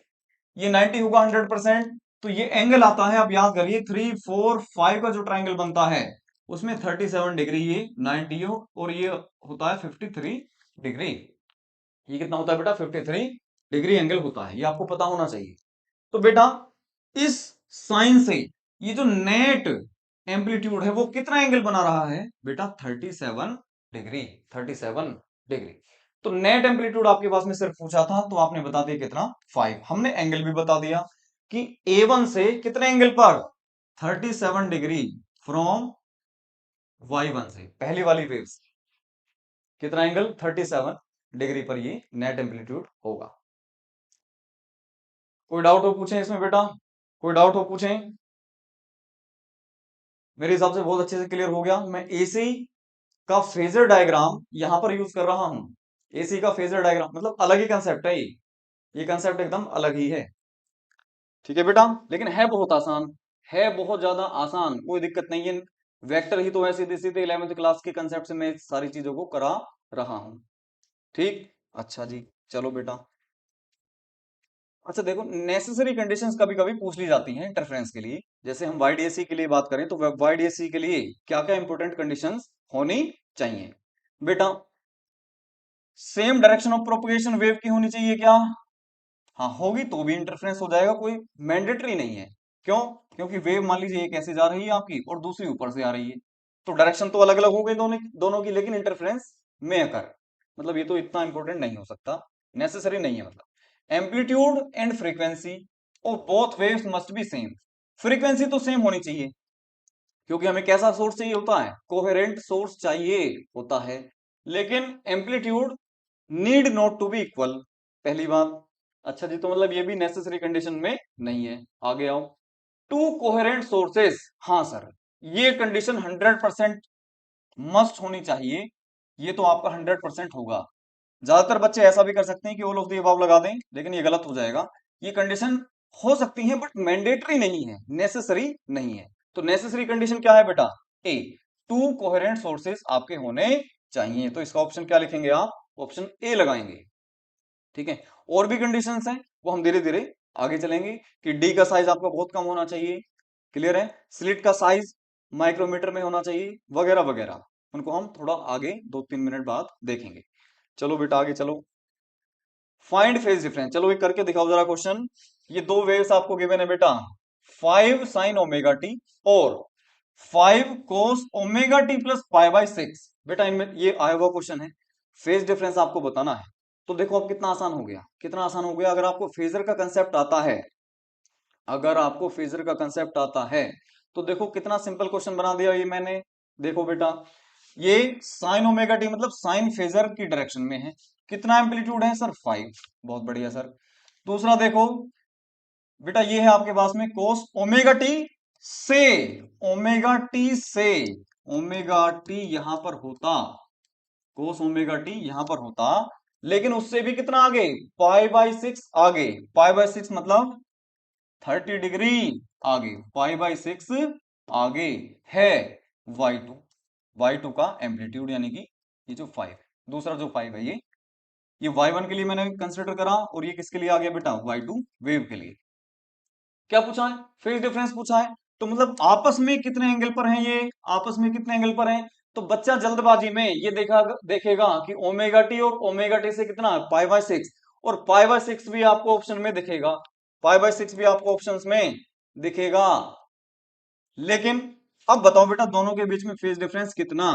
ये 90 होगा 100%, तो ये एंगल आता है, आप याद करिए 3 4 5 का जो ट्राइंगल बनता है उसमें 37 डिग्री ये 90 हो, और ये होता है 53 डिग्री, ये कितना होता है बेटा 53 डिग्री एंगल होता है, ये आपको पता होना चाहिए, तो बेटा इस साइन से ये जो नेट एम्पलीट्यूड है वो कितना एंगल बना रहा है बेटा 37 डिग्री, 37 डिग्री, तो नेट एम्पलीट्यूड आपके पास में सिर्फ पूछा था तो आपने बता दिया कितना, 5, हमने एंगल भी बता दिया कि A1 से कितने एंगल पर 37 डिग्री फ्रॉम Y1 से, पहली वाली वेव से कितना एंगल 37 डिग्री पर ये नेट एम्पलीट्यूड होगा, कोई डाउट हो पूछें इसमें बेटा, कोई डाउट हो पूछें, मेरे हिसाब से बहुत अच्छे से क्लियर हो गया, मैं एसी का फेजर डायग्राम यहां पर यूज कर रहा हूं, एसी का फेजर डायग्राम मतलब अलग ही कंसेप्ट है ये कंसेप्ट एकदम अलग ही है, ठीक है बेटा, लेकिन है बहुत आसान, है बहुत ज्यादा आसान, कोई दिक्कत नहीं है, वेक्टर ही तो है, सीधे सीधे 11वीं क्लास के कंसेप्ट से मैं सारी चीजों को करा रहा हूं, ठीक, अच्छा जी, चलो बेटा, अच्छा देखो नेसेसरी कंडीशंस कभी कभी पूछ ली जाती हैं इंटरफेरेंस के लिए, जैसे हम वाईडीएसी के लिए बात करें तो वाईडीएसी के लिए क्या क्या इंपॉर्टेंट कंडीशंस होनी चाहिए बेटा, same direction of propagation wave की होनी चाहिए क्या, हाँ होगी तो भी इंटरफेरेंस हो जाएगा, कोई मैंडेटरी नहीं है, क्यों, क्योंकि वेव मान लीजिए एक ऐसे जा रही है आपकी और दूसरी ऊपर से आ रही है, तो डायरेक्शन तो अलग अलग हो गई दोनों की, लेकिन इंटरफेरेंस में अकर, मतलब ये तो इतना इंपॉर्टेंट नहीं हो सकता, नेसेसरी नहीं है। मतलब amplitude and frequency of both waves must be same, frequency तो सेम होनी चाहिए, क्योंकि हमें कैसा सोर्स चाहिए होता है, कोहेरेंट सोर्स चाहिए होता है। लेकिन amplitude need not to be equal, पहली बात। अच्छा जी, तो मतलब ये भी नेसेसरी कंडीशन में नहीं है। आगे आओ, टू कोहेरेंट सोर्सेस, हाँ सर, ये कंडीशन 100% मस्ट होनी चाहिए, ये तो आपका 100% होगा। ज्यादातर बच्चे ऐसा भी कर सकते हैं कि ऑल ऑफ द अबव लगा दें, लेकिन ये गलत हो जाएगा। ये कंडीशन हो सकती है बट मैंडेटरी नहीं है, नेसेसरी नहीं है। तो नेसेसरी कंडीशन क्या है बेटा, ए, टू कोहेरेंट सोर्सेस आपके होने चाहिए। तो इसका ऑप्शन क्या लिखेंगे आप, ऑप्शन ए लगाएंगे। ठीक है, और भी कंडीशंस हैं, वो हम धीरे धीरे आगे चलेंगे, कि डी का साइज आपका बहुत कम होना चाहिए, क्लियर है, स्लिट का साइज माइक्रोमीटर में होना चाहिए, वगैरह वगैरह। उनको हम थोड़ा आगे 2-3 मिनट बाद देखेंगे। चलो बेटा आगे चलो, फाइंड फेज डिफरेंस, चलो ये करके दिखाओ जरा क्वेश्चन। ये दो वेव्स आपको गिवन है बेटा, 5 साइन ओमेगा टी और 5 कोस omega T plus pi by 6। बेटा इनमें ये आया हुआ क्वेश्चन है, फेज डिफरेंस आपको बताना है। तो देखो अब कितना आसान हो गया, कितना आसान हो गया। अगर आपको फेजर का कंसेप्ट आता है, अगर आपको फेजर का कंसेप्ट आता है, तो देखो कितना सिंपल क्वेश्चन बना दिया ये मैंने। देखो बेटा, ये साइन ओमेगा टी मतलब साइन फेजर की डायरेक्शन में है, कितना एम्पलीट्यूड है सर, 5। बहुत बढ़िया सर। दूसरा देखो बेटा, ये है आपके पास में कोस ओमेगा टी से, ओमेगा टी से, ओमेगा टी यहां पर होता, कोस ओमेगा टी यहां पर होता, लेकिन उससे भी कितना आगे, पाई बाई 6 आगे। पाई बाई 6 मतलब 30 डिग्री आगे, पाई बाई 6 आगे है y2 का एम्पलीट्यूड, यानी कि ये जो 5, दूसरा जो 5 है ये y1 के लिए मैंने कंसिडर करा, और ये किसके लिए आ गया बेटा, y2 वेव के लिए। क्या पूछा है, फेज डिफरेंस पूछा है, तो मतलब आपस में कितने एंगल पर हैं ये, आपस में कितने एंगल पर हैं। तो बच्चा जल्दबाजी में ये देखेगा कि ओमेगा टी और ओमेगा टी से कितना, पाई बाय 6, और पाई बाय 6 भी आपको ऑप्शन में दिखेगा, पाई बाय 6 भी आपको ऑप्शंस में दिखेगा। लेकिन अब बताओ बेटा, दोनों के बीच में फेज डिफरेंस कितना।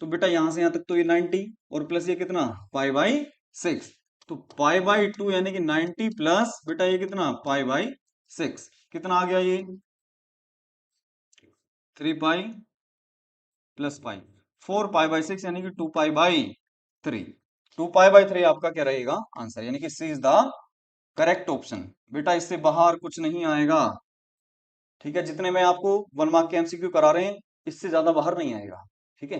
तो बेटा यहां से यहां तक तो ये 90, और प्लस ये कितना, पाई बाई 6। तो पाई बाई 2 यानी कि 90 प्लस बेटा ये कितना, पाई बाई 6, कितना आ गया ये, 3 pi plus pi, 4 pi by 6 यानी कि 2 पाई बाई 3। 2 पाई बाई 3 आपका क्या रहेगा आंसर, यानी कि सी इज द करेक्ट ऑप्शन। बेटा इससे बाहर कुछ नहीं आएगा, ठीक है, जितने मैं आपको 1 मार्क के एमसीक्यू करा रहे हैं, इससे ज्यादा बाहर नहीं आएगा। ठीक है,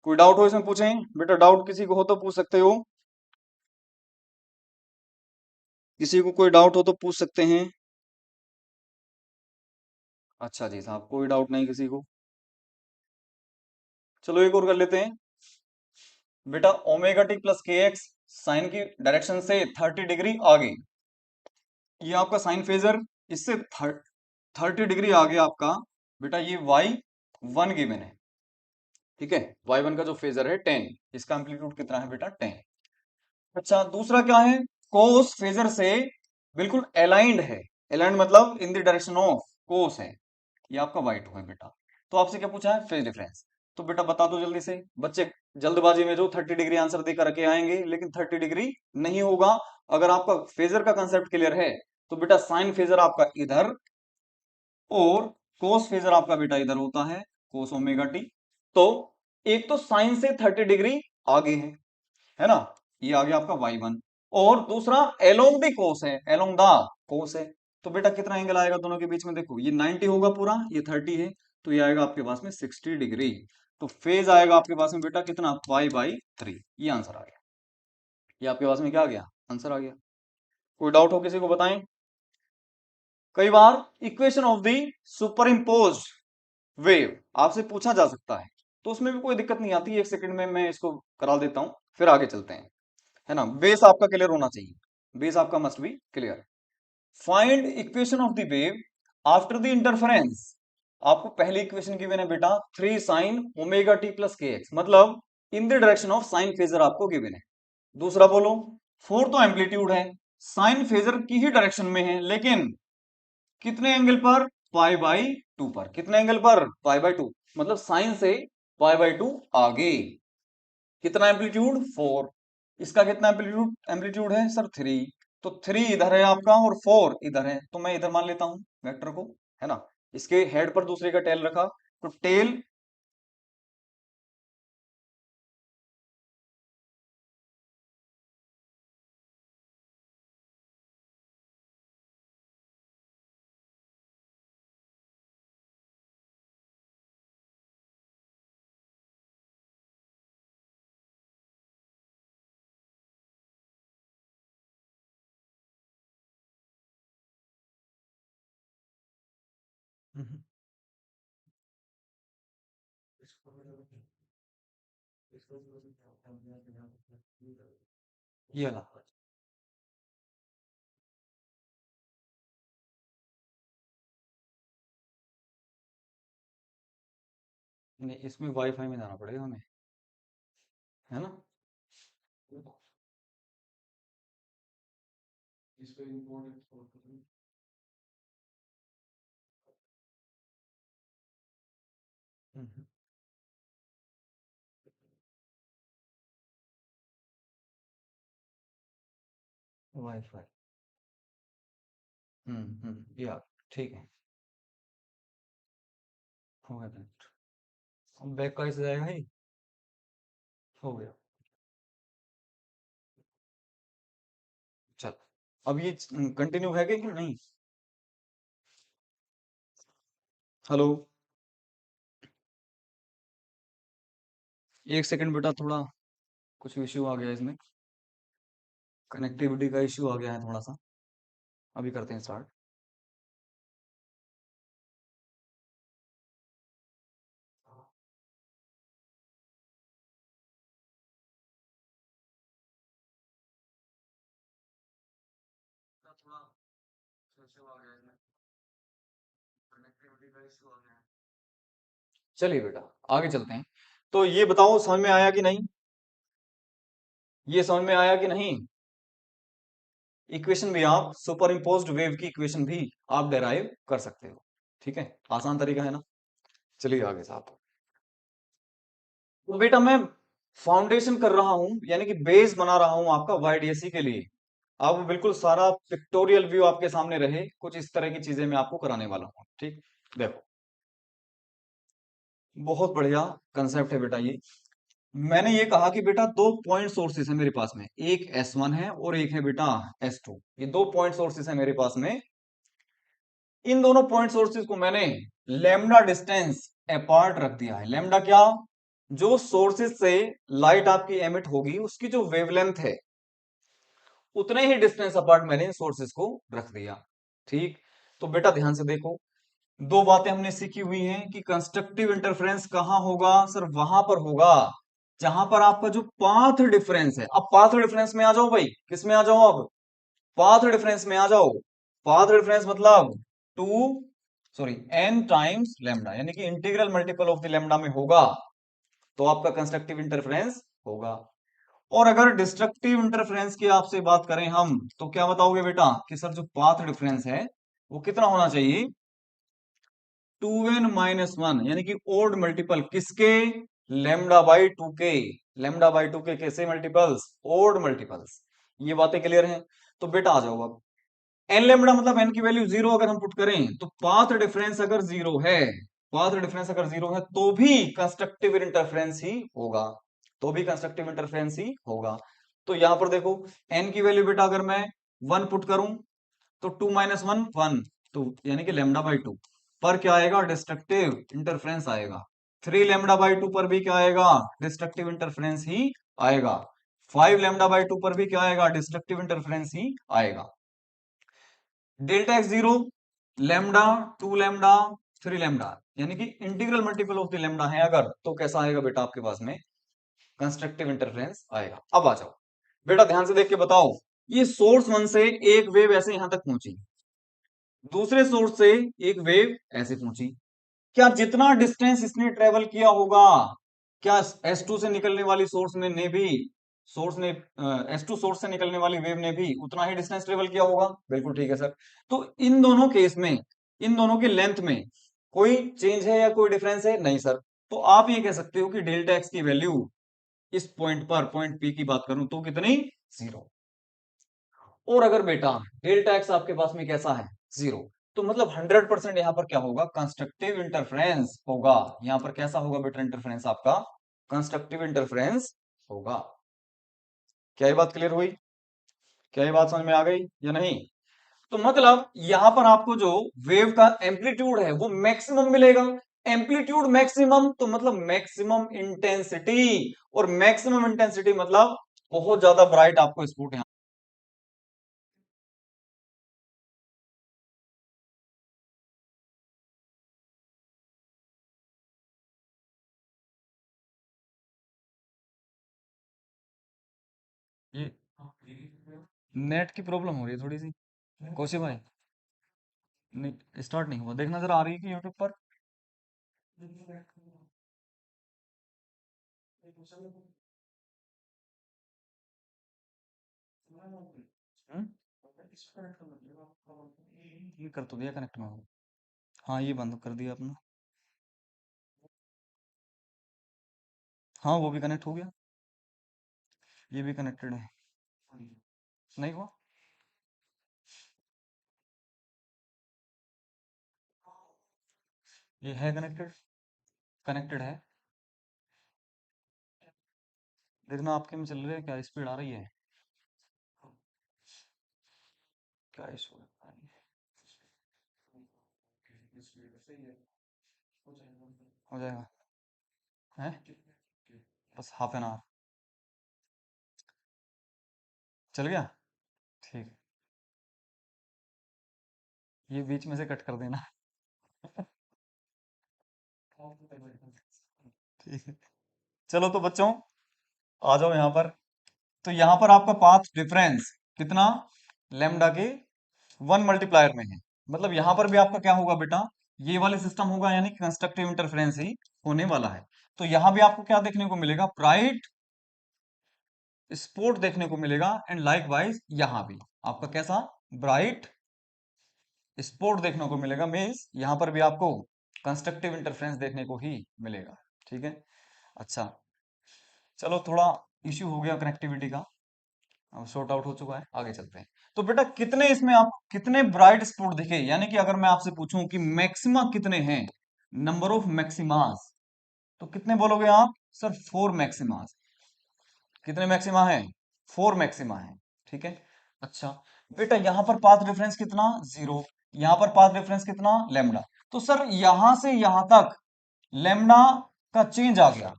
कोई डाउट हो इसमें पूछें बेटा, डाउट किसी को हो तो पूछ सकते हो, किसी को कोई डाउट हो तो पूछ सकते हैं। अच्छा जी साहब, कोई डाउट नहीं किसी को, चलो एक और कर लेते हैं। बेटा ओमेगा टी प्लस के एक्स साइन की डायरेक्शन से 30 डिग्री आगे, ये आपका साइन फेजर, इससे 30 डिग्री आगे आपका बेटा ये y1 गिवन है। ठीक है, y1 का जो फेजर है 10, इसका एम्पलीट्यूड कितना है बेटा, 10। अच्छा दूसरा क्या है, कोस फेजर से बिल्कुल अलाइंड है, अलाइंड मतलब इन द डायरेक्शन ऑफ कोस है, ये आपका y2 है बेटा। तो आपसे क्या पूछा है, फेज डिफरेंस। तो बेटा बता दो जल्दी से, बच्चे जल्दबाजी में जो 30 डिग्री आंसर देकर के आएंगे, लेकिन 30 डिग्री नहीं होगा। अगर आपका फेजर का कंसेप्ट क्लियर है, तो बेटा साइन फेजर आपका इधर, और कोस फेजर आपका बेटा इधर होता है, कोस ओमेगा टी। तो एक तो साइन से 30 डिग्री आगे है ना, ये आ गया आपका y1, और दूसरा एलोंग द कोस है, एलोंग द कोस है। तो बेटा कितना एंगल आएगा दोनों के बीच में, देखो ये 90 होगा पूरा, ये 30 है, तो ये आएगा आपके पास में 60 डिग्री। तो फेज आएगा आपके पास में बेटा कितना, पाई बाई 3, ये आंसर आ गया। ये आपके पास में क्या आ गया, आंसर आ गया। कोई डाउट हो किसी को बताएं। कई बार equation of the superimposed wave आपसे पूछा जा सकता है, तो उसमें भी कोई दिक्कत नहीं आती, 1 सेकंड में मैं इसको करा देता हूं, फिर आगे चलते हैं, है ना। बेस आपका क्लियर होना चाहिए, बेस आपका must be clear. Find equation of the wave after the interference, आपको पहली इक्वेशन गिवन है बेटा 3 साइन ओमेगा टी प्लस के एक्स, मतलब इन the direction of sine phasor आपको गिवन है। दूसरा बोलो, 4 तो एम्पलीट्यूड है, साइन फेजर की ही डायरेक्शन में है, लेकिन कितने एंगल पर, पाई बाई 2 पर, कितने एंगल पर, पाई बाई 2, मतलब साइन से पाई बाई 2 आगे। कितना एम्पलीट्यूड 4, इसका कितना एम्पलीट्यूड एम्पलीट्यूड है सर 3, तो 3 इधर है आपका और 4 इधर है, तो मैं इधर मान लेता हूं वेक्टर को, है ना। इसके हेड पर दूसरे का टेल रखा, तो टेल ये वाला, नहीं इसमें वाईफाई में जाना पड़ेगा हमें, है ना। वाईफाई, या ठीक है, हो गया कनेक्ट। अब बैक का ऐसे जाएगा ही, हो गया। चल, अब ये कंटिन्यू है कि नहीं। हेलो, एक सेकंड बेटा, थोड़ा कुछ इश्यू आ गया इसमें, कनेक्टिविटी का इश्यू आ गया है थोड़ा सा। अभी करते हैं स्टार्ट। थोड़ा इश्यू आ गया इसमें, कनेक्टिविटी का इश्यू आ गया है। चलिए बेटा, आगे चलते हैं। तो ये बताओ समझ में आया कि नहीं, ये समझ में आया कि नहीं। इक्वेशन भी आप सुपर इम्पोज्ड वेव की इक्वेशन भी आप डेराइव कर सकते हो, ठीक है, आसान तरीका है ना। चलिए आगे साहब। तो बेटा मैं फाउंडेशन कर रहा हूं, यानी कि बेस बना रहा हूं आपका वाईडीएससी के लिए। अब बिल्कुल सारा पिक्टोरियल व्यू आपके सामने रहे, कुछ इस तरह की चीजें मैं आपको कराने वाला हूँ, ठीक। देखो, बहुत बढ़िया कंसेप्ट है बेटा ये। मैंने ये कहा कि बेटा दो पॉइंट सोर्सेस है मेरे पास में, एक S1 है और एक है बेटा S2, ये दो पॉइंट सोर्सेस है मेरे पास में। इन दोनों पॉइंट सोर्सेस को मैंने लेमडा डिस्टेंस अपार्ट रख दिया है। लेमडा क्या, जो सोर्सेस से लाइट आपकी एमिट होगी उसकी जो वेवलेंथ है, उतने ही डिस्टेंस अपार्ट मैंने इन सोर्सेस को रख दिया, ठीक। तो बेटा ध्यान से देखो, दो बातें हमने सीखी हुई हैं कि कंस्ट्रक्टिव इंटरफेरेंस कहां होगा सर, वहां पर होगा जहां पर आपका जो पाथ डिफरेंस है। अब पाथ डिफरेंस में आ जाओ भाई, किस में आ जाओ, अब पाथ डिफरेंस में आ जाओ। पाथ डिफरेंस मतलब two, sorry N times lambda, यानी कि integral multiple of the lambda में होगा, तो आपका कंस्ट्रक्टिव इंटरफेरेंस होगा। और अगर डिस्ट्रक्टिव इंटरफेरेंस की आपसे बात करें हम, तो क्या बताओगे बेटा कि सर जो पाथ डिफरेंस है वो कितना होना चाहिए, 2n-1, यानी कि ओड मल्टीपल किसके, लेमडा बाई टू के। लेमडा बाई टू के कैसे मल्टीपल्स, ओड मल्टीपल्स। ये बातें क्लियर हैं। तो बेटा आ जाओ अब, एन लेमडा मतलब एन की वैल्यू जीरो अगर हम पुट करें, तो पाथ डिफरेंस अगर जीरो है, पाथ डिफरेंस अगर जीरो है तो भी कंस्ट्रक्टिव इंटरफेरेंस ही होगा, तो भी कंस्ट्रक्टिव इंटरफेरेंस ही होगा। तो यहां पर देखो, एन की वैल्यू बेटा अगर मैं 1 पुट करूं, तो 2-1 1, तो यानी कि लेमडा बाई टू पर क्या आएगा, डिस्ट्रक्टिव इंटरफेरेंस आएगा। 3 लेमडा बाई टू पर भी क्या आएगा, डिस्ट्रक्टिव इंटरफेरेंस ही आएगा। 5 लेमडा बाई टू पर भी क्या आएगा, डिस्ट्रक्टिव इंटरफेरेंस ही आएगा। Delta x zero, lambda, 2 lambda, 3 lambda, यानी कि integral multiple of the lambda है अगर, तो कैसा आएगा बेटा आपके पास में, कंस्ट्रक्टिव इंटरफेरेंस आएगा। अब आ जाओ बेटा, ध्यान से देख के बताओ, ये सोर्स वन से एक वेव ऐसे यहां तक पहुंची, दूसरे सोर्स से एक वेव ऐसे पहुंची, क्या जितना डिस्टेंस इसने ट्रेवल किया होगा, क्या S2 से निकलने वाली सोर्स ने S2 सोर्स से निकलने वाली वेव ने भी उतना ही डिस्टेंस ट्रेवल किया होगा, बिल्कुल ठीक है सर। तो इन दोनों केस में, इन दोनों के लेंथ में कोई चेंज है या कोई डिफरेंस है, नहीं सर। तो आप ये कह सकते हो कि डेल्टा एक्स की वैल्यू इस पॉइंट पर, पॉइंट पी की बात करूं तो कितनी, जीरो। और अगर बेटा डेल्टा एक्स आपके पास में कैसा है, जीरो, तो मतलब 100% यहां पर क्या होगा, कंस्ट्रक्टिव इंटरफेरेंस होगा। यहां पर कैसा होगा बेटा इंटरफेरेंस आपका, कंस्ट्रक्टिव इंटरफेरेंस होगा। क्या ये बात क्लियर हुई, क्या ये बात समझ में आ गई या नहीं? तो मतलब यहां पर आपको जो वेव का एम्पलीट्यूड है वो मैक्सिमम मिलेगा। एम्पलीट्यूड मैक्सिमम तो मतलब मैक्सिमम इंटेंसिटी, और मैक्सिमम इंटेंसिटी मतलब बहुत ज्यादा ब्राइट आपको स्पॉट यहां। ये नेट की प्रॉब्लम हो रही है थोड़ी सी, कौशिक भाई। नहीं स्टार्ट नहीं हुआ, देखना जरा आ रही है कि यूट्यूब पर। हम्म? ये कर तो दिया कनेक्ट में। हाँ ये बंद कर दिया आपने। हाँ वो भी कनेक्ट हो गया, ये भी कनेक्टेड है। नहीं हुआ, ये है कनेक्टेड, कनेक्टेड है। देखना आपके में चल रहा है क्या, स्पीड आ रही है, क्या इशू है? हो जाएगा, है बस हाफ एन आवर। चल गया, ठीक। ये बीच में से कट कर देना। ठीक है, चलो तो बच्चों आ जाओ यहाँ पर। तो यहाँ पर आपका पाथ डिफरेंस कितना, लेमडा के 1 मल्टीप्लायर में है। मतलब यहाँ पर भी आपका क्या होगा बेटा, ये वाले सिस्टम होगा, यानी कि कंस्ट्रक्टिव इंटरफेरेंस ही होने वाला है। तो यहाँ भी आपको क्या देखने को मिलेगा, ब्राइट स्पॉट देखने को मिलेगा, एंड लाइक वाइज यहाँ भी आपका कैसा, ब्राइट स्पॉट देखने को मिलेगा। मीन्स यहाँ पर भी आपको कंस्ट्रक्टिव इंटरफेरेंस देखने को ही मिलेगा। ठीक है, अच्छा, चलो थोड़ा इश्यू हो गया कनेक्टिविटी का, अब सॉर्ट आउट हो चुका है, आगे चलते हैं। तो बेटा कितने इसमें आप कितने ब्राइट स्पॉट दिखे, यानी कि अगर मैं आपसे पूछूं कि मैक्सिमा कितने हैं, नंबर ऑफ मैक्सिमास, तो कितने बोलोगे आप, सर 4 मैक्सिमास। कितने मैक्सिमा है, 4 मैक्सिमा है। ठीक है, अच्छा बेटा यहाँ पर पाथ डिफरेंस कितना, जीरो। यहाँ पर पाथ डिफरेंस कितना, लेमडा। तो सर यहां से यहां तक लेमडा का चेंज आ गया,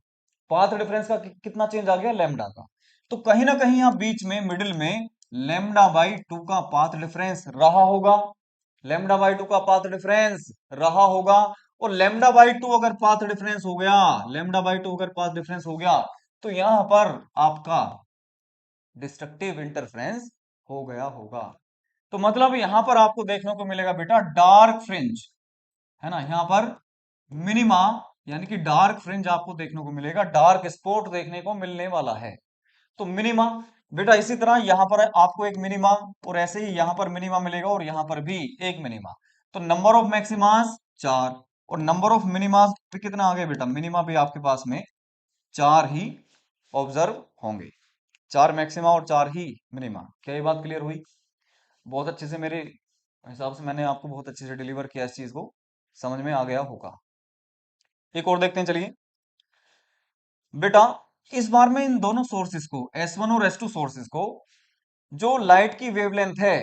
पाथ डिफरेंस का कितना चेंज आ गया, लेमडा का। तो कहीं ना कहीं यहाँ बीच में मिडिल में लेमडा बाई टू का पाथ डिफरेंस रहा होगा, लेमडा बाई टू का पाथ डिफरेंस रहा होगा। और लेमडा बाई टू अगर पाथ डिफरेंस हो गया, लेमडा बाई टू अगर पाथ डिफरेंस हो गया, तो यहां पर आपका डिस्ट्रक्टिव इंटरफेरेंस हो गया होगा। तो मतलब यहां पर आपको देखने को मिलेगा बेटा डार्क फ्रिंज, है ना, यहाँ पर मिनिमा, यानी कि डार्क फ्रिंज आपको देखने को मिलेगा, डार्क स्पॉट देखने को मिलने वाला है। तो मिनिमा बेटा इसी तरह यहाँ पर आपको एक मिनिमा, और ऐसे ही यहाँ पर मिनिमा मिलेगा, और यहाँ पर भी एक मिनिमा। तो नंबर ऑफ मैक्सिमास 4, और नंबर ऑफ मिनिमास पे कितना आ गया बेटा, मिनिमा भी आपके पास में 4 ही ऑब्जर्व होंगे, 4 मैक्सिमा और 4 ही मिनिमा। क्या ये बात क्लियर हुई? बहुत अच्छे से, मेरे हिसाब से मैंने आपको बहुत अच्छे से डिलीवर किया, इस चीज को समझ में आ गया होगा। एक और देखते हैं, चलिए बेटा, इस बार में इन दोनों सोर्सेस को, S1 और S2 सोर्सेस को, जो लाइट की वेवलेंथ है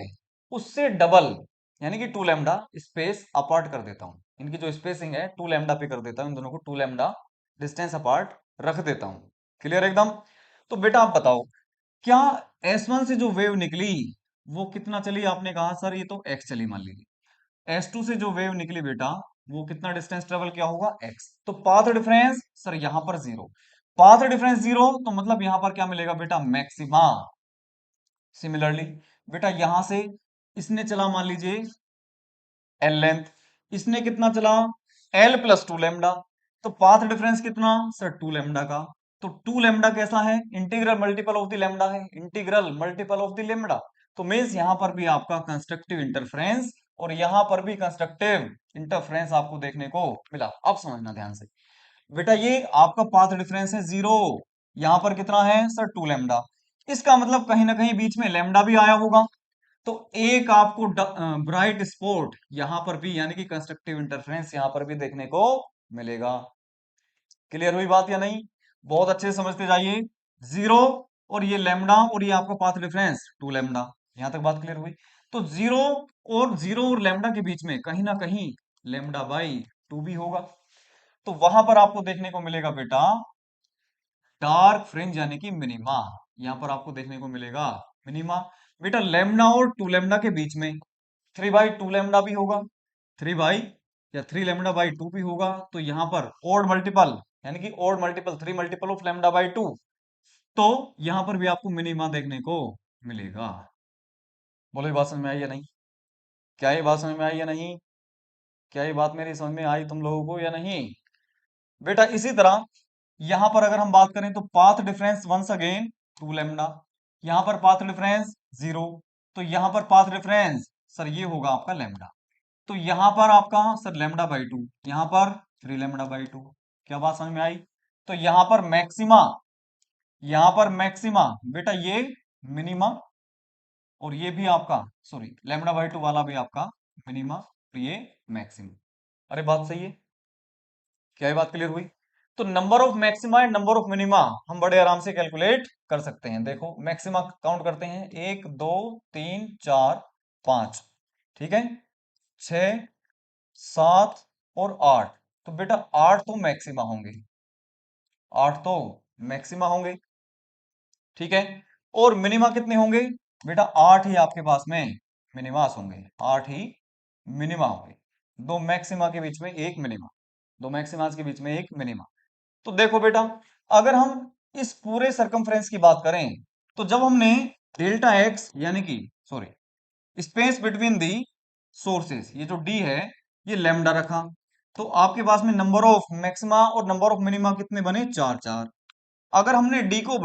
उससे डबल, यानी कि 2 लैम्डा स्पेस अपार्ट कर देता हूं। इनकी जो स्पेसिंग है 2 लैम्डा पे कर देता हूं, इन दोनों को 2 लैम्डा डिस्टेंस अपार्ट रख देता हूं। क्लियर एकदम? तो बेटा आप बताओ, क्या S1 से जो वेव निकली वो कितना चली, आपने कहा सर ये तो x चली, मान लीजिए। S2 से जो वेव निकली बेटा, वो कितना डिस्टेंस ट्रेवल किया होगा, x। तो पाथ डिफरेंस सर यहां पर जीरो, पाथ डिफरेंस जीरो, तो मतलब यहां पर क्या मिलेगा बेटा, मैक्सिमा। सिमिलरली बेटा यहां से इसने चला मान लीजिए एल लेंथ, इसने कितना चला, एल प्लस 2 लैम्डा। तो पाथ डिफरेंस कितना सर, 2 लैम्डा का। तो 2 लैम्डा कैसा है, integral multiple of the lambda है, integral multiple of the lambda. तो मीन्स यहां पर भी आपका कंस्ट्रक्टिव इंटरफेरेंस, और यहां पर भी कंस्ट्रक्टिव इंटरफेरेंस आपको देखने को मिला। अब समझना ध्यान से बेटा, ये आपका पाथ डिफरेंस है जीरो, यहां पर कितना है सर 2 लैम्डा। इसका मतलब कहीं ना कहीं बीच में लैम्डा भी आया होगा। तो एक आपको ब्राइट स्पॉट यहां पर भी यानी कि कंस्ट्रक्टिव इंटरफेरेंस यहां पर भी देखने को मिलेगा। क्लियर हुई बात या नहीं? बहुत अच्छे से समझते जाइए। जीरो और ये लैम्डा और ये आपका पाथ डिफरेंस 2 लैम्डा। यहां तक बात क्लियर हुई? तो जीरो और लैम्डा के बीच में कहीं ना कहीं लैम्डा बाई 2 भी होगा। तो वहां पर आपको देखने को मिलेगा बेटा डार्क फ्रिंज यानी कि मिनिमा। यहां पर आपको देखने को मिलेगा मिनिमा। बेटा लैम्डा और 2 लैम्डा के बीच में 3/2 लैम्डा भी होगा। 3 या 3 लैम्डा बाई 2 भी होगा। तो यहां पर ओड मल्टीपल यानी कि odd multiple 3 multiple of lambda by 2। तो यहां पर भी आपको मिनिमा देखने को मिलेगा। बोलो ये बात समझ में आई या नहीं? क्या ये बात समझ में आई या नहीं? क्या ये बात मेरी समझ में आई तुम लोगों को या नहीं? बेटा इसी तरह यहां पर अगर हम बात करें तो path difference once again 2 lambda. यहां पर पाथ डिफरेंस 0। तो यहां पर पाथ डिफरेंस सर ये होगा आपका लैम्डा। तो यहां पर आपका सर लैम्डा बाई 2, यहां पर 3 लैम्डा बाई 2। क्या बात समझ में आई? तो यहां पर मैक्सिमा बेटा ये मिनिमा और ये भी आपका सॉरी लैम्डा बाई 2 वाला भी आपका मिनिमा और ये मैक्सिमा। अरे बात सही है? क्या ये बात क्लियर हुई? तो number of maxima and number of minima हम बड़े आराम से कैलकुलेट कर सकते हैं। देखो मैक्सिमा काउंट करते हैं 1 2 3 4 5। ठीक है, 6 7 और 8। तो बेटा 8 तो मैक्सिमा होंगे, 8 तो मैक्सिमा होंगे। ठीक है, और मिनिमा कितने होंगे? बेटा 8 ही आपके पास में मिनिमास होंगे, 8 ही मिनिमा होंगे। दो मैक्सिमा के बीच में एक मिनिमा, दो मैक्सिमास के बीच में एक मिनिमा। तो देखो बेटा अगर हम इस पूरे सरकमफ्रेंस की बात करें तो जब हमने डेल्टा एक्स यानी कि sorry space between the sources ये जो डी है ये लैम्डा रखा, तो आपके पास में नंबर ऑफ मैक्सिमा और नंबर ऑफ मिनिमा कितने बने? 4 4। अगर हमने डी को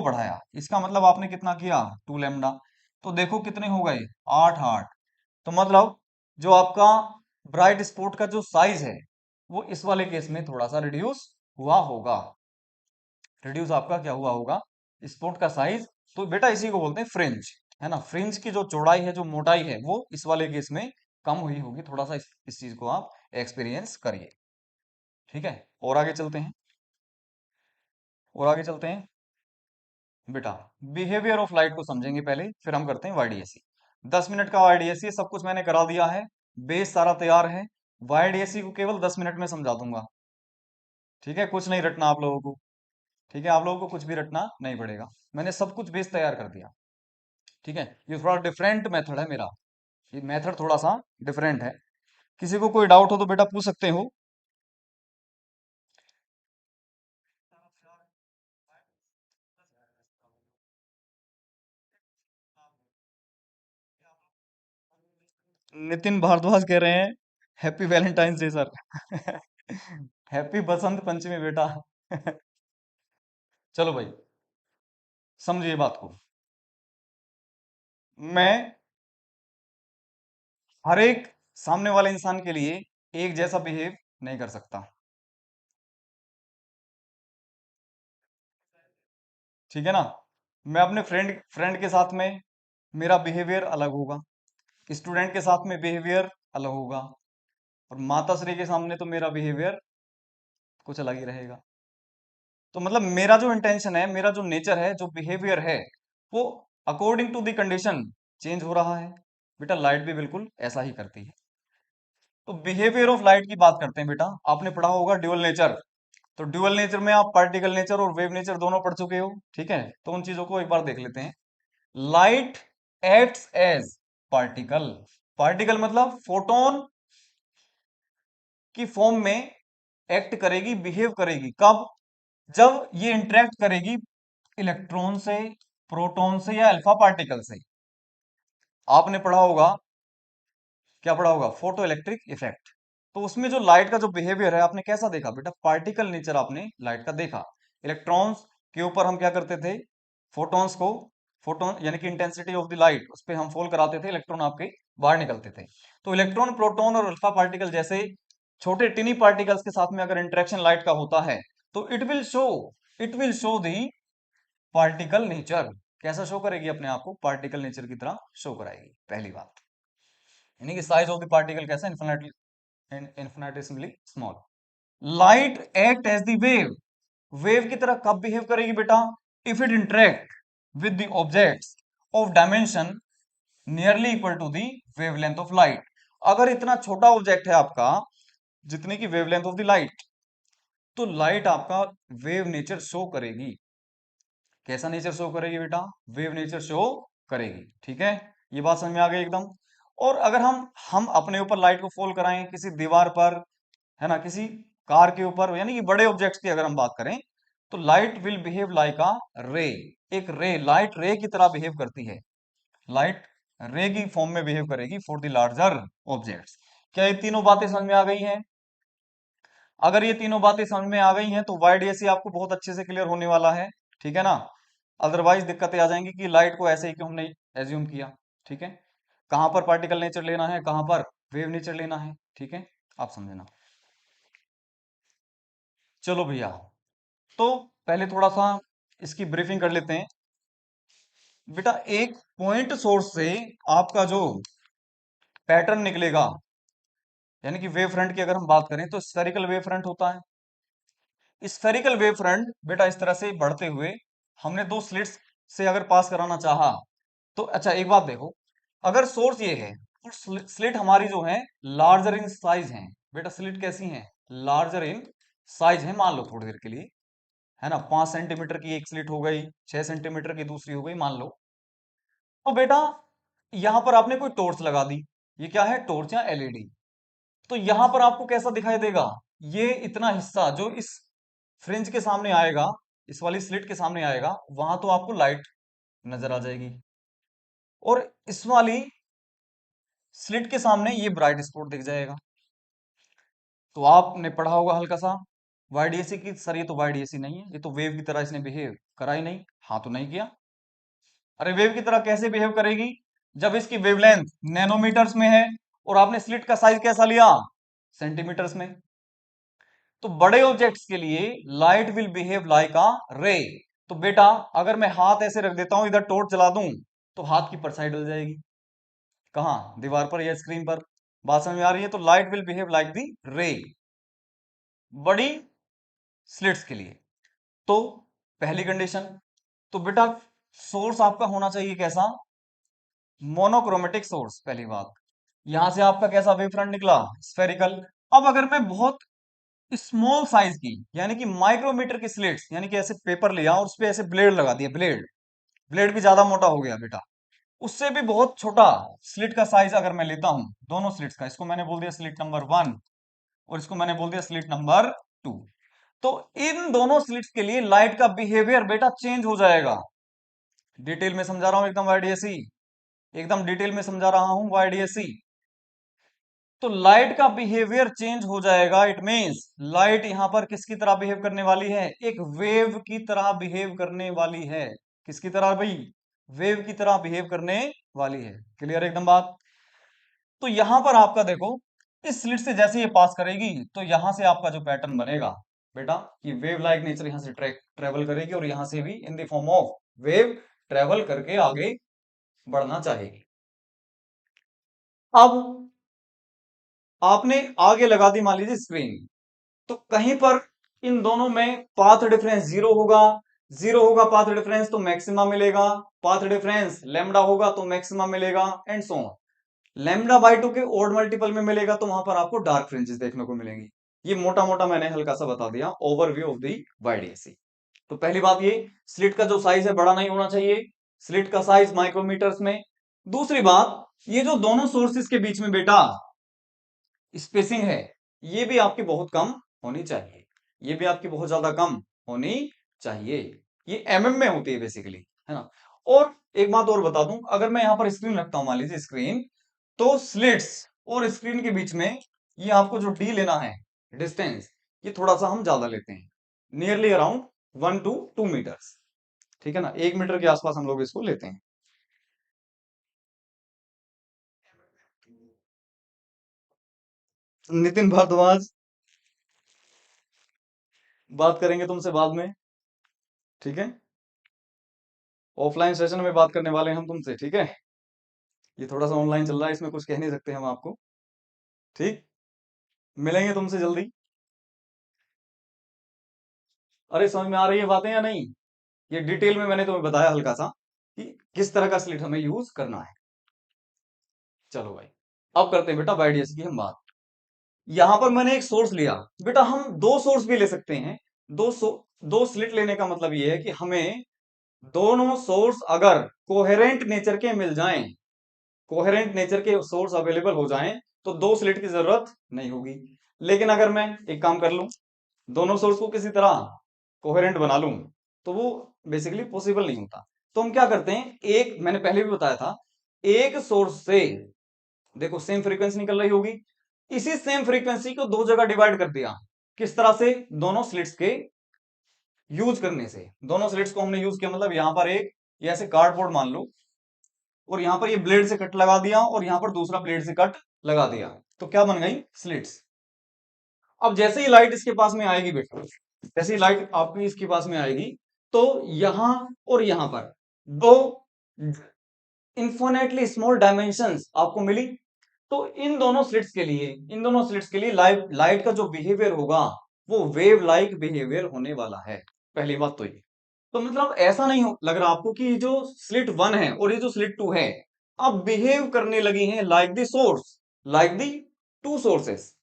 बढ़ाया इसका मतलब आपने कितना किया? 2 लैम्डा। तो देखो कितने हो गए? 8 8। तो मतलब जो आपका ब्राइट स्पॉट का जो साइज है वो इस वाले केस में थोड़ा सा रिड्यूस हुआ होगा। रिड्यूस आपका क्या हुआ होगा? स्पॉट का साइज। तो बेटा इसी को बोलते हैं फ्रिंज, है ना? फ्रिंज की जो चौड़ाई है जो मोटाई है वो इस वाले केस में कम हुई होगी। थोड़ा सा इस चीज को आप एक्सपीरियंस करिए। ठीक है, और आगे चलते हैं, और आगे चलते हैं। बेटा बिहेवियर ऑफ लाइट को समझेंगे पहले, फिर हम करते हैं वाईडीएससी। 10 मिनट का वाईडीएससी सब कुछ मैंने करा दिया है, बेस सारा तैयार है। वाईडीएससी को केवल 10 मिनट में समझा दूंगा। ठीक है, कुछ नहीं रटना आप लोगों को। ठीक है, आप लोगों को कुछ भी रटना नहीं पड़ेगा, मैंने सब कुछ बेस तैयार कर दिया। ठीक है, ये थोड़ा डिफरेंट मेथड है मेरा, ये मेथड थोड़ा सा डिफरेंट है। किसी को कोई डाउट हो तो बेटा पूछ सकते हो। नितिन भारद्वाज कह रहे हैं happy Valentine's day sir. Happy Basant Panchami बेटा। चलो भाई समझिए बात को। मैं हर एक सामने वाले इंसान के लिए एक जैसा बिहेव नहीं कर सकता। ठीक है ना? मैं अपने फ्रेंड फ्रेंड के साथ में मेरा बिहेवियर अलग होगा, स्टूडेंट के साथ में बिहेवियर अलग होगा, और माता श्री के सामने तो मेरा बिहेवियर कुछ अलग ही रहेगा। तो मतलब मेरा जो इंटेंशन है, मेरा जो नेचर है, जो बिहेवियर है, वो according to the condition change हो रहा है। बेटा लाइट भी बिल्कुल ऐसा ही करती है। तो बिहेवियर ऑफ लाइट की बात करते हैं। बेटा आपने पढ़ा होगा ड्यूअल नेचर। तो ड्यूअल नेचर में आप पार्टिकल नेचर और वेव नेचर दोनों पढ़ चुके हो। ठीक है, तो उन चीजों को एक बार देख लेते हैं। Light acts as particle. Particle मतलब फोटोन की फॉर्म में एक्ट करेगी, बिहेव करेगी। कब? जब ये इंटरेक्ट करेगी इलेक्ट्रॉन से, प्रोटॉन से या अल्फा पार्टिकल से। आपने पढ़ा होगा, क्या पढ़ा होगा? Photo electric effect. तो उसमें जो लाइट का जो बिहेवियर है आपने कैसा देखा? बेटा पार्टिकल नेचर आपने लाइट का देखा। इलेक्ट्रॉन्स के ऊपर हम क्या करते थे? फोटॉन्स को, फोटोन यानी कि इंटेंसिटी ऑफ द लाइट, उस पर हम फॉल कराते थे, इलेक्ट्रॉन आपके बाहर निकलते थे। तो इलेक्ट्रॉन, प्रोटॉन और अल्फा पार्टिकल जैसे छोटे टिनी पार्टिकल्स के साथ में अगर इंटरेक्शन लाइट का होता है तो it will show it will show the particle nature. कैसा शो करेगी अपने आप को? पार्टिकल नेचर की तरह शो कराएगी, पहली बात। यानी कि साइज ऑफ द पार्टिकल कैसा? Infinitesimally small. Light act as the wave. Wave की तरह कब बिहेव करेगी बेटा? If it interact with the objects of dimension nearly equal to the wavelength of light. अगर इतना छोटा ऑब्जेक्ट है आपका जितने की वेवलेंथ ऑफ द लाइट, तो लाइट आपका वेव नेचर शो करेगी। कैसा नेचर शो करेगी बेटा? वेव नेचर शो करेगी। ठीक है, ये बात समझ में आ गई एकदम। और अगर हम अपने ऊपर लाइट को फॉल कराएं किसी दीवार पर, है ना, किसी कार के ऊपर, यानी कि बड़े ऑब्जेक्ट्स की अगर हम बात करें, तो लाइट विल बिहेव लाइक अ रे। एक रे, लाइट रे की तरह बिहेव करती है। लाइट रे की फॉर्म में बिहेव करेगी फॉर द लार्जर ऑब्जेक्ट्स। क्या ये तीनों बातें समझ में आ गई हैं? अगर ये तीनों बातें समझ में आ गई हैं तो YDSC आपको बहुत अच्छे से क्लियर होने वाला है। ठीक है ना? अदरवाइज दिक्कतें आ जाएंगी कि लाइट को ऐसे ही क्यों हमने एज्यूम किया। ठीक है, कहां पर पार्टिकल नेचर लेना है, कहां पर वेव नेचर लेना है। ठीक है, आप समझना। चलो भैया, तो पहले थोड़ा सा इसकी ब्रीफिंग कर लेते हैं। बेटा, एक पॉइंट सोर्स से आपका जो पैटर्न निकलेगा, यानी कि वेव फ्रंट की अगर हम बात करें तो स्फेरिकल वेव फ्रंट होता है। स्फेरिकल वेव फ्रंट बेटा इस तरह से बढ़ते हुए हमने दो स्लिट्स से अगर पास कराना चाहा, तो अच्छा एक बात देखो, अगर सोर्स ये है और स्लिट हमारी जो है लार्जर इन साइज है। बेटा स्लिट कैसी है? लार्जर इन साइज है। मान लो थोड़ी देर के लिए, है ना, 5 सेंटीमीटर की एक स्लिट हो गई, 6 सेंटीमीटर की दूसरी हो गई, मान लो। तो बेटा यहां पर आपने कोई टॉर्च लगा दी। ये क्या है? टॉर्च या LED। तो यहां पर आपको कैसा दिखाई देगा? ये इतना हिस्सा जो इस फ्रिंज के सामने आएगा, इस वाली स्लिट के सामने आएगा, वहां तो आपको लाइट नजर आ जाएगी। और इस वाली स्लिट के सामने ये ब्राइट स्पॉट दिख जाएगा। तो आपने पढ़ा होगा हल्का सा YDSC की, सर ये तो YDSC नहीं है, ये तो वेव की तरह इसने बिहेव करा ही नहीं। हाँ, तो नहीं किया। अरे वेव की तरह कैसे बिहेव करेगी जब इसकी वेवलेंथ नैनोमीटर्स में है और आपने स्लिट का साइज कैसा लिया? सेंटीमीटर्स में। तो बड़े ऑब्जेक्ट्स के लिए लाइट विल बिहेव लाइक अ रे। तो बेटा अगर मैं हाथ ऐसे रख देता हूं, इधर टॉर्च जला दूं, तो हाथ की परछाई डल जाएगी। कहां? दीवार पर या स्क्रीन पर। बात समझ में आ रही है? तो light will behave like the रे बड़ी स्लिट्स के लिए। तो पहली कंडीशन, तो बेटा सोर्स आपका होना चाहिए कैसा? मोनोक्रोमेटिक सोर्स, पहली बात। यहां से आपका कैसा वेव फ्रंट निकला? स्फेरिकल। अब अगर मैं बहुत स्मॉल साइज की, यानी कि माइक्रोमीटर की स्लिट्स, यानी कि ऐसे पेपर लिया और उस पे ऐसे ब्लेड लगा दिया, ब्लेड ब्लेड भी ज्यादा मोटा हो गया बेटा, उससे भी बहुत छोटा स्लिट का साइज अगर मैं लेता हूं, दोनों स्लिट्स का, इसको मैंने बोल दिया स्लिट नंबर 1 और इसको मैंने बोल दिया स्लिट नंबर 2, तो इन दोनों स्लिट्स के लिए लाइट का बिहेवियर बेटा चेंज हो जाएगा। डिटेल में समझा रहा हूं एकदम YDSC, एकदम डिटेल में समझा रहा हूं YDSC। तो लाइट का बिहेवियर चेंज हो जाएगा। इट मींस लाइट यहां पर किसकी तरह बिहेव करने वाली है? एक वेव की तरह बिहेव करने वाली है। किसकी तरह भाई? वेव की तरह बिहेव करने वाली है। क्लियर एकदम बात? तो यहां पर आपका देखो, इस स्लिट से जैसे ये पास करेगी तो यहां से आपका जो पैटर्न बनेगा बेटा, ये वेव लाइक नेचर यहां से ट्रेवल करेगी और यहां से भी in the form of wave travel करके आगे बढ़ना चाहेगी। अब आपने आगे लगा दी मान लीजिए स्क्रीन, तो कहीं पर इन दोनों में पाथ डिफरेंस जीरो होगा। जीरो होगा पाथ डिफरेंस तो मैक्सिमा मिलेगा, पाथ डिफरेंस लैम्डा होगा तो मैक्सिमा मिलेगा, and so on. Lambda by 2 के ओड मल्टीपल में मिलेगा तो वहां पर आपको डार्क फ्रिंजेस देखने को मिलेंगी। ये मोटा मोटा मैंने हल्का सा बता दिया ओवरव्यू ऑफ दी YDSC। तो पहली बात ये, स्लिट का जो साइज है बड़ा नहीं होना चाहिए, स्लिट का साइज माइक्रोमीटर्स में। दूसरी बात, ये जो दोनों सोर्सेस के बीच में बेटा स्पेसिंग है, ये भी आपकी बहुत कम होनी चाहिए, ये भी आपकी बहुत ज्यादा कम होनी चाहिए। ये में होती है बेसिकली, है ना। और एक बात और बता दूं, अगर मैं यहां पर स्क्रीन रखता हूं, मान लीजिए स्क्रीन, तो स्लिट्स और स्क्रीन के बीच में ये आपको जो डी लेना है डिस्टेंस, ये थोड़ा सा हम ज्यादा लेते हैं, नियरली अराउंड 1 to 2 मीटर्स। ठीक है ना, 1 मीटर के आसपास हम लोग इसको लेते हैं। नितिन भारद्वाज, बात करेंगे तुमसे बाद में। ठीक है, ऑफलाइन सेशन में बात करने वाले हैं हम तुमसे, ठीक है। ये थोड़ा सा ऑनलाइन चल रहा है, इसमें कुछ कह नहीं सकते हम आपको। ठीक, मिलेंगे तुमसे जल्दी। अरे समझ में आ रही है बातें या नहीं? ये डिटेल में मैंने तुम्हें बताया हल्का सा कि किस तरह का स्लिट हमें यूज करना है। चलो भाई, अब करते हैं बेटा वाईडीएस की हम बात। यहां पर मैंने एक सोर्स लिया। बेटा हम दो सोर्स भी ले सकते हैं। दो स्लिट लेने का मतलब ये है कि हमें दोनों सोर्स अगर कोहेरेंट नेचर के मिल जाएं, कोहेरेंट नेचर के सोर्स अवेलेबल हो जाएं, तो दो स्लिट की जरूरत नहीं होगी। लेकिन अगर मैं एक काम कर लूं, दोनों सोर्स को किसी तरह कोहेरेंट बना लूं, तो वो बेसिकली पॉसिबल नहीं होता। तो हम क्या करते हैं, एक मैंने पहले भी बताया था, एक सोर्स से देखो सेम फ्रीक्वेंसी निकल रही होगी, इसी सेम फ्रीक्वेंसी को दो जगह डिवाइड कर दिया। किस तरह से? दोनों स्लिट्स के यूज करने से। दोनों स्लिट्स को हमने यूज किया, मतलब यहां पर एक ये ऐसे कार्डबोर्ड मान लो, और यहां पर ये ब्लेड से कट लगा दिया, और यहां पर दूसरा ब्लेड से कट लगा दिया, तो क्या बन गई? स्लिट्स। अब जैसे ही लाइट इसके पास में आएगी बेटा, जैसे ही लाइट आपकी इसके पास में आएगी, तो यहां और यहां पर दो इन्फिनेटली स्मॉल डायमेंशंस आपको मिली। तो इन दोनों स्लिट्स के लिए लाइट लाइट का जो बिहेवियर होगा, वो वेव लाइक बिहेवियर होने वाला है। पहली बात तो ये। तो मतलब ऐसा नहीं लग रहा आपको कि ये जो स्लिट वन है और ये जो स्लिट टू है, अब बिहेव करने लगी हैं like the source, like the two sources.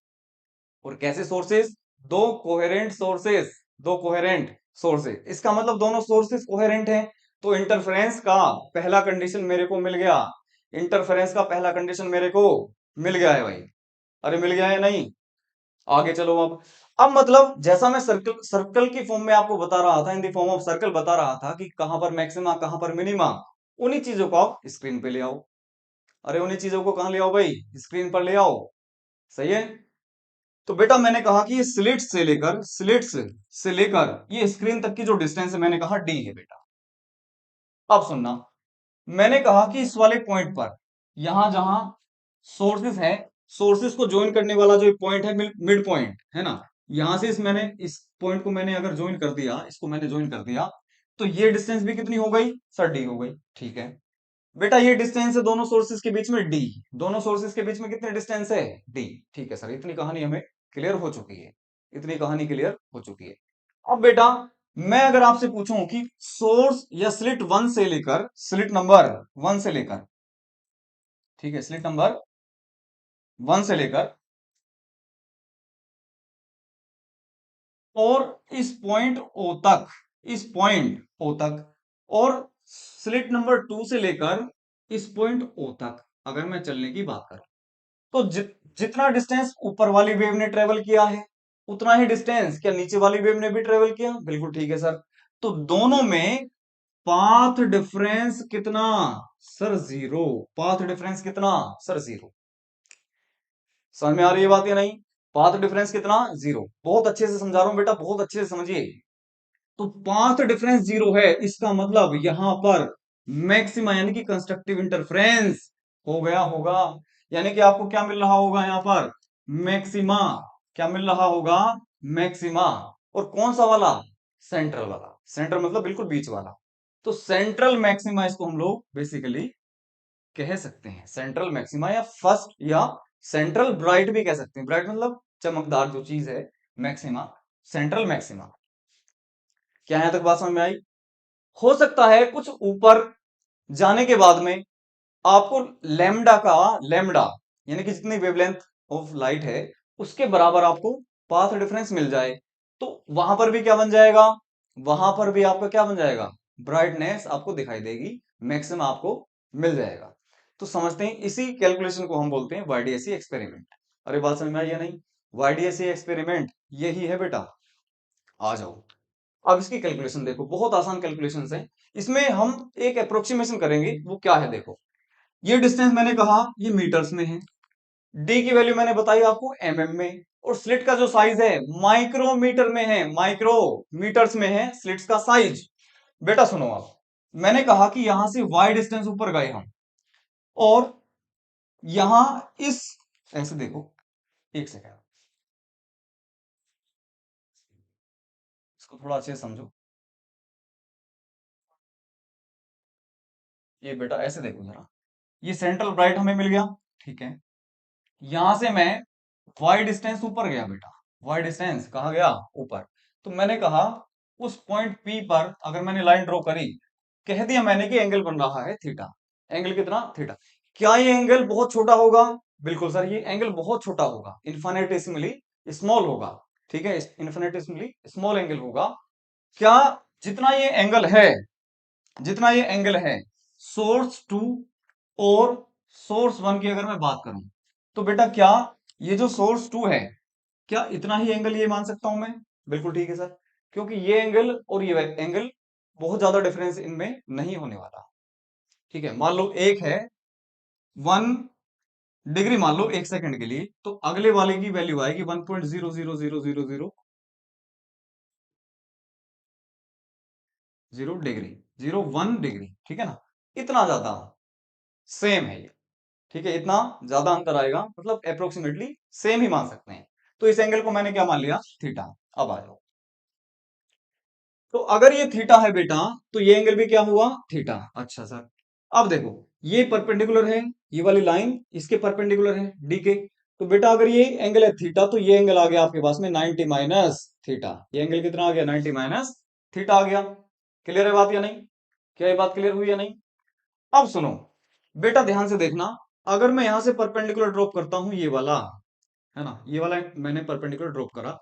और कैसे सोर्सेस? दो कोहेरेंट सोर्सेस, दो कोहेरेंट सोर्सेस। इसका मतलब दोनों सोर्सेस कोहेरेंट हैं। तो इंटरफेरेंस का पहला कंडीशन मेरे को मिल गया, इंटरफेरेंस का पहला कंडीशन मेरे को मिल गया है भाई। अरे मिल गया है नहीं? आगे चलो। अब मतलब जैसा मैं सर्कल सर्कल की फॉर्म में आपको बता रहा था, in the form of circle बता रहा था कि कहां पर मैक्सिमा कहां पर मिनिमा, उन्हीं चीजों को आप स्क्रीन पे ले आओ। अरे उन्हीं चीजों को कहां ले आओ भाई? स्क्रीन पर ले आओ। सही है। तो बेटा मैंने कहा कि ये स्लिट्स से लेकर ये स्क्रीन तक की जो डिस्टेंस है, मैंने कहा डी है बेटा। अब सुनना, मैंने कहा कि इस वाले पॉइंट पर, यहां जहां सोर्सेस है, सोर्सेस को ज्वाइन करने वाला जो पॉइंट है, मिड पॉइंट है ना, यहां से इस पॉइंट को मैंने अगर ज्वाइन कर दिया, इसको मैंने ज्वाइन कर दिया, तो ये डिस्टेंस भी कितनी हो गई सर? डी हो गई। ठीक है बेटा, ये डिस्टेंस है दोनों सोर्सेस के बीच में डी। दोनों सोर्सेस के बीच में कितने डिस्टेंस है? डी। ठीक है सर, इतनी कहानी हमें क्लियर हो चुकी है, इतनी कहानी क्लियर हो चुकी है। अब बेटा मैं अगर आपसे पूछूं कि सोर्स या स्लिट वन से लेकर स्लिट नंबर वन से लेकर, ठीक है, स्लिट नंबर वन से लेकर और इस पॉइंट ओ तक, इस पॉइंट ओ तक, और स्लिट नंबर टू से लेकर इस पॉइंट ओ तक अगर मैं चलने की बात करूं, तो जितना डिस्टेंस ऊपर वाली वेव ने ट्रेवल किया है, उतना ही डिस्टेंस क्या नीचे वाली वेव ने भी ट्रेवल किया? बिल्कुल ठीक है सर। तो दोनों में पाथ डिफरेंस कितना? Sir zero. पाथ डिफरेंस कितना? Sir zero. समझ में आ रही है बात या नहीं? पाथ डिफरेंस कितना? जीरो। बहुत अच्छे से समझा रहा हूं बेटा, बहुत अच्छे से समझिए। तो पाथ डिफरेंस जीरो है, इसका मतलब यहां पर मैक्सिमा यानी कि कंस्ट्रक्टिव इंटरफ्रेंस हो गया होगा। यानी कि आपको क्या मिल रहा होगा यहां पर? मैक्सिमा। क्या मिल रहा होगा? मैक्सिमा। और कौन सा वाला? सेंट्रल वाला। सेंट्रल मतलब बिल्कुल बीच वाला। तो सेंट्रल मैक्सिमा इसको हम लोग बेसिकली कह सकते हैं, सेंट्रल मैक्सिमा, या फर्स्ट, या सेंट्रल ब्राइट भी कह सकते हैं। ब्राइट मतलब चमकदार जो चीज है, मैक्सिमा, सेंट्रल मैक्सिमा। क्या यहां तक बात समझ में आई? हो सकता है कुछ ऊपर जाने के बाद में आपको लेमडा यानी कि जितनी वेवलेंथ ऑफ लाइट है, उसके बराबर आपको पाथ डिफरेंस मिल जाए, तो वहां पर भी क्या बन जाएगा? वहां पर भी आपका क्या बन जाएगा? ब्राइटनेस आपको दिखाई देगी, मैक्सिमम आपको मिल जाएगा। तो समझते हैं, इसी कैलकुलेशन को हम बोलते हैं वाईडीएसी एक्सपेरिमेंट। अरे बात समझ में आई या नहीं? वाईडीएसी एक्सपेरिमेंट यही है बेटा। आ जाओ, अब इसकी कैलकुलेशन देखो, बहुत आसान कैलकुलेशन है। इसमें हम एक अप्रोक्सीमेशन करेंगे, वो क्या है देखो। ये डिस्टेंस मैंने कहा ये मीटर्स में है, डी की वैल्यू मैंने बताई आपको एमएम में, और स्लिट का जो साइज है माइक्रोमीटर में है, माइक्रोमीटर्स में है स्लिट्स का साइज। बेटा सुनो, आप मैंने कहा कि यहां से वाई डिस्टेंस ऊपर गए हम, और यहां इस ऐसे देखो, एक सेकेंड, इसको थोड़ा अच्छे से समझो। ये बेटा ऐसे देखो जरा, ये सेंट्रल ब्राइट हमें मिल गया, ठीक है। यहां से मैं वाई डिस्टेंस ऊपर गया बेटा, वाई डिस्टेंस कहाँ गया, ऊपर। तो मैंने कहा उस पॉइंट पी पर अगर मैंने लाइन ड्रॉ करी, कह दिया मैंने कि एंगल बन रहा है थीटा। एंगल कितना, थीटा। क्या ये एंगल बहुत छोटा होगा, बिल्कुल सर, ये एंगल बहुत छोटा होगा, इन्फिनिटेसिमली स्मॉल होगा, ठीक है, इन्फिनिटेसिमली स्मॉल एंगल होगा। क्या, जितना ये एंगल है, जितना ये एंगल है सोर्स टू और सोर्स वन की अगर मैं बात करूं, तो बेटा क्या ये जो सोर्स टू है, क्या इतना ही एंगल ये मान सकता हूं मैं, बिल्कुल ठीक है सर, क्योंकि ये एंगल और ये एंगल बहुत ज्यादा डिफरेंस इनमें नहीं होने वाला, ठीक है। मान लो एक है 1 डिग्री, मान लो 1 सेकंड के लिए, तो अगले वाले की वैल्यू आएगी 1.0000000 डिग्री, 01 डिग्री, ठीक है ना। इतना ज्यादा सेम है ये, ठीक है, इतना ज्यादा अंतर आएगा, मतलब अप्रोक्सीमेटली सेम ही मान सकते हैं। तो इस एंगल को मैंने क्या मान लिया, थीटा। अब आ जाओ, तो अगर ये थीटा है बेटा, तो ये एंगल भी क्या हुआ, थीटा। अच्छा सर, अब देखो, ये परपेंडिकुलर है, ये वाली लाइन इसके परपेंडिकुलर है, डी के। तो बेटा अगर ये एंगल है थीटा, तो ये एंगल आ गया आपके पास में 90 माइनस थीटा। ये एंगल कितना आ गया, 90 माइनस थीटा आ गया। क्लियर है बात या नहीं, क्या ये बात क्लियर हुई या नहीं। अब सुनो बेटा, ध्यान से देखना, अगर मैं यहां से परपेंडिकुलर ड्रॉप करता हूं, ये वाला है ना, ये वाला मैंने परपेंडिकुलर ड्रॉप करा,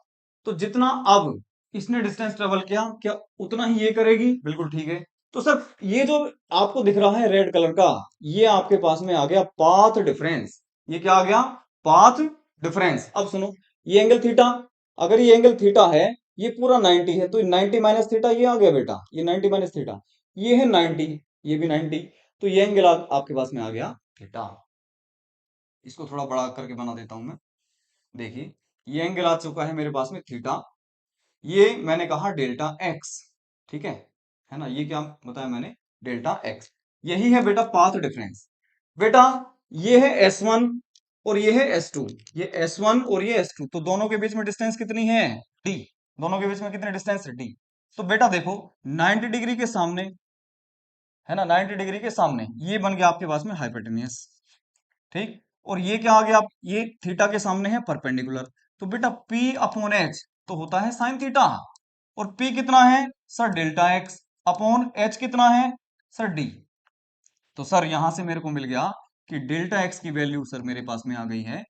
तो जितना अब इसने डिस्टेंस ट्रेवल किया, क्या उतना ही ये करेगी, बिल्कुल ठीक है। तो सर ये जो आपको दिख रहा है रेड कलर का, ये आपके पास में आ गया पाथ डिफरेंस। ये क्या आ गया, पाथ डिफरेंस। अब सुनो, ये एंगल थीटा, अगर ये एंगल थीटा है, ये पूरा 90 है, तो 90 माइनस थीटा ये आ गया बेटा, ये 90 माइनस थीटा, ये है 90, ये भी 90, तो ये एंगल आपके पास में आ गया थीटा। इसको थोड़ा बड़ा करके बना देता हूं मैं, देखिए ये एंगल आ चुका है मेरे पास में थीटा, ये मैंने कहा डेल्टा एक्स, ठीक है ना, ये क्या बताया मैंने, डेल्टा एक्स। यही है बेटा पाथ डिफरेंस। बेटा ये है S1 और ये है S2, ये S1 और ये S2, तो दोनों के बीच में डिस्टेंस कितनी है, D। दोनों के बीच में कितनी डिस्टेंस है, D। तो बेटा देखो 90 डिग्री के सामने, है ना, 90 डिग्री के सामने ये बन गया आपके पास में हाइपोटेन्यूस, ठीक। और ये क्या आ गया, ये थीटा के सामने है परपेंडिकुलर, तो बेटा P अपॉन H तो होता है साइन थीटा। और P कितना है sir, delta x, upon H कितना है सर, D। तो सर यहां से मेरे को मिल गया कि डेल्टा एक्स की वैल्यू सर मेरे पास में आ गई है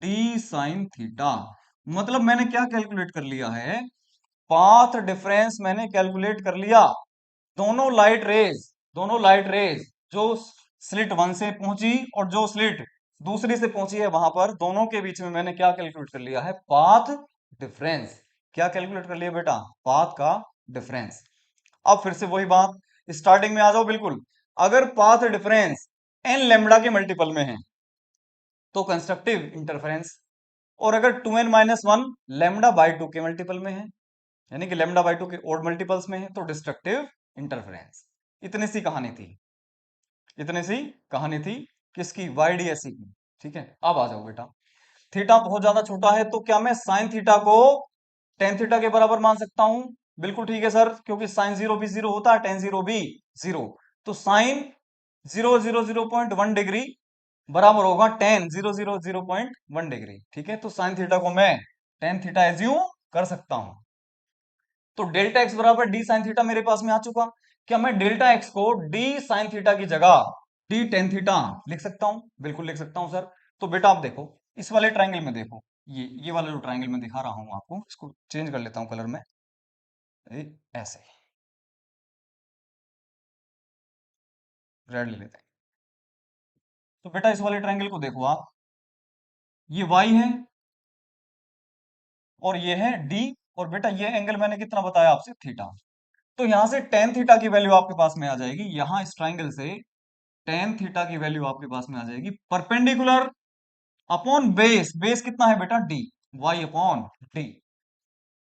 टी साइन थीटा। मतलब मैंने क्या कैलकुलेट कर लिया है, पाथ डिफरेंस मैंने कैलकुलेट कर लिया। दोनों लाइट रेज, दोनों लाइट रेज जो स्लिट वन से पहुंची और जो स्लिट दूसरी से पहुंची है, वहां पर दोनों के बीच में मैंने क्या कैलकुलेट कर लिया है, पाथ डिफरेंस। क्या कैलकुलेट कर लिया बेटा, पाथ का डिफरेंस। अब फिर से वही बात, स्टार्टिंग में आ जाओ बिल्कुल। अगर पाथ डिफरेंस एन लेमडा के मल्टीपल में है तो कंस्ट्रक्टिव इंटरफेरेंस, और अगर 2n-1 लेमडा बाई 2 के मल्टीपल में है, यानी कि लेमडा बाई 2 के ओड मल्टीपल्स में है, तो डिस्ट्रक्टिव इंटरफेरेंस। इतनी सी कहानी थी, इतनी सी कहानी थी किसकी, YDSC की, ठीक है। अब आ जाओ बेटा, थीटा बहुत ज्यादा छोटा है, तो क्या मैं साइन थीटा को टेन थीटा के बराबर मान सकता हूं, बिल्कुल ठीक है सर, क्योंकि साइन जीरो भी जीरो होता है, टेन जीरो भी जीरो, तो साइन 000.1 डिग्री बराबर होगा टेन 000.1 डिग्री, ठीक है। तो साइन थीटा को मैं टेन थीटा एज्यूम कर सकता हूं। तो डेल्टा एक्स बराबर डी साइन थीटा मेरे पास में आ चुका। क्या मैं डेल्टा एक्स को डी साइन थीटा की जगह डी टेन थीटा लिख सकता हूं, बिल्कुल लिख सकता हूं सर। तो बेटा आप देखो, इस वाले ट्राइंगल में देखो, ये वाला जो ट्राइंगल में दिखा रहा हूं आपको, इसको चेंज कर लेता हूं कलर में, ऐसे रेड ले लेते हैं। तो बेटा इस वाले ट्राइंगल को देखो आप, ये वाई है और ये है डी, और बेटा ये एंगल मैंने कितना बताया आपसे, थीटा। तो यहां से टेन थीटा की वैल्यू आपके पास में आ जाएगी, यहां इस ट्राइंगल से टेन थीटा की वैल्यू आपके पास में आ जाएगी परपेंडिकुलर अपॉन बेस, बेस कितना है बेटा, डी, वाई अपॉन डी।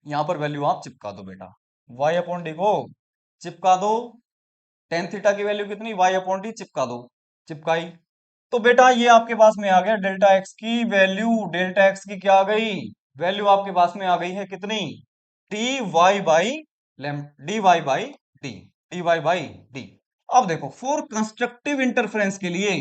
यहां पर वैल्यू आप चिपका दो बेटा, वाई अपॉन डी को चिपका दो। टेन थीटा की वैल्यू कितनी, वाई अपॉन डी चिपका दो, चिपकाई। तो बेटा ये आपके पास में आ गया डेल्टा एक्स की वैल्यू, डेल्टा एक्स की क्या आ गई वैल्यू, आपके पास में आ गई है कितनी, T Y by lambda D Y by D, D Y by D. अब देखो फॉर कंस्ट्रक्टिव इंटरफेरेंस के लिए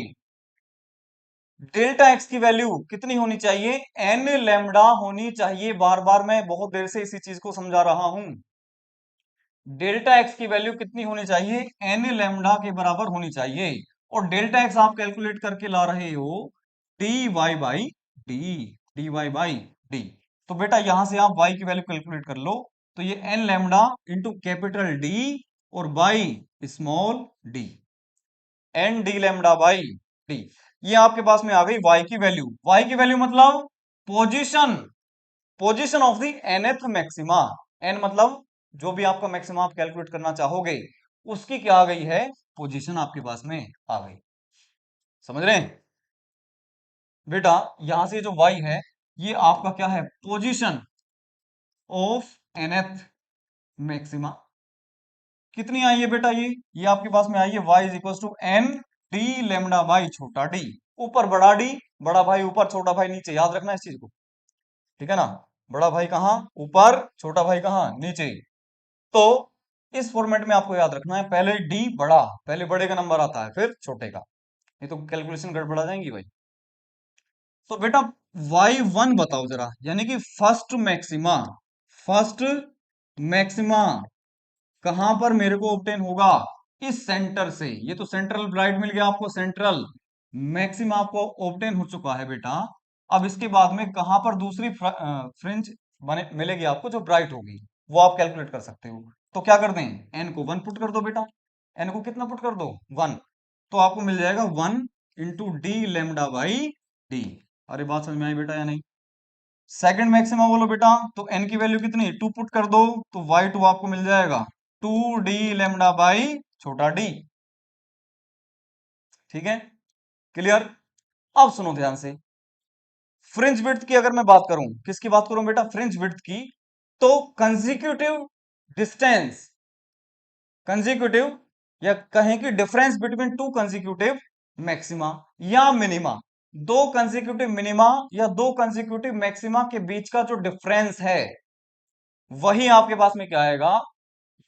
डेल्टा एक्स की वैल्यू कितनी होनी चाहिए, एन लैम्डा होनी चाहिए। बार बार मैं बहुत देर से इसी चीज को समझा रहा हूं। डेल्टा एक्स की वैल्यू कितनी होनी चाहिए, एन लैम्डा के बराबर होनी चाहिए। और डेल्टा एक्स आप कैलकुलेट करके ला रहे हो D Y by D, D Y by D. तो बेटा यहां से आप y की वैल्यू कैलकुलेट कर लो। तो ये n lambda into capital D और by small d, n d lambda by d. ये आपके पास में आ गई y की वैल्यू। y की वैल्यू मतलब position, position of the nth maxima. n मतलब जो भी आपका मैक्सिमा आप कैलकुलेट करना चाहोगे उसकी क्या आ गई है, पोजीशन आपके पास में आ गई। समझ रहे हैं बेटा, यहां से जो y है ये आपका क्या है, पोजीशन ऑफ nth मैक्सिमा। कितनी आई है बेटा, ये आपके पास में आई है y is equal to N D lambda by छोटा डी। ऊपर बड़ा डी, बड़ा भाई ऊपर छोटा भाई नीचे, याद रखना इस चीज को, ठीक है ना। बड़ा भाई कहाँ ऊपर, छोटा भाई कहाँ नीचे। तो इस फॉर्मेट में आपको याद रखना है, पहले डी बड़ा, पहले बड़े का नंबर आता है फिर छोटे का, नहीं तो कैलकुलेशन गड़बड़ा जाएंगी भाई। तो बेटा y1 बताओ जरा, यानी कि फर्स्ट मैक्सिमा, फर्स्ट मैक्सिमा कहां पर मेरे को ऑब्टेन होगा, इस सेंटर से। ये तो सेंट्रल ब्राइट मिल गया आपको, सेंट्रल मैक्सिमा आपको ऑब्टेन हो चुका है बेटा। अब इसके बाद में कहां पर दूसरी फ्रिंज बने मिलेगी आपको जो ब्राइट होगी, वो आप कैलकुलेट कर सकते हो। तो क्या कर दें, एन को 1 पुट कर दो बेटा। एन को कितना पुट कर दो, 1। तो आपको मिल जाएगा 1 into D lambda by D. अरे बात समझ में आई बेटा या नहीं। सेकंड मैक्सिमा बोलो बेटा, तो एन की वैल्यू कितनी, 2 पुट कर दो, तो y2 आपको मिल जाएगा 2d लेमडा बाई छोटा डी। ठीक है, क्लियर। अब सुनो ध्यान से, फ्रिंज विड्थ की अगर मैं बात करूं, किसकी बात करूं बेटा, फ्रिंज विड्थ की। तो कंसेक्यूटिव डिस्टेंस, कंसेक्यूटिव या कहें कि difference between two consecutive maxima या मिनिमा, दो कंसेक्यूटिव मिनिमा या दो कंसेक्यूटिव मैक्सिमा के बीच का जो डिफरेंस है वही आपके पास में क्या आएगा,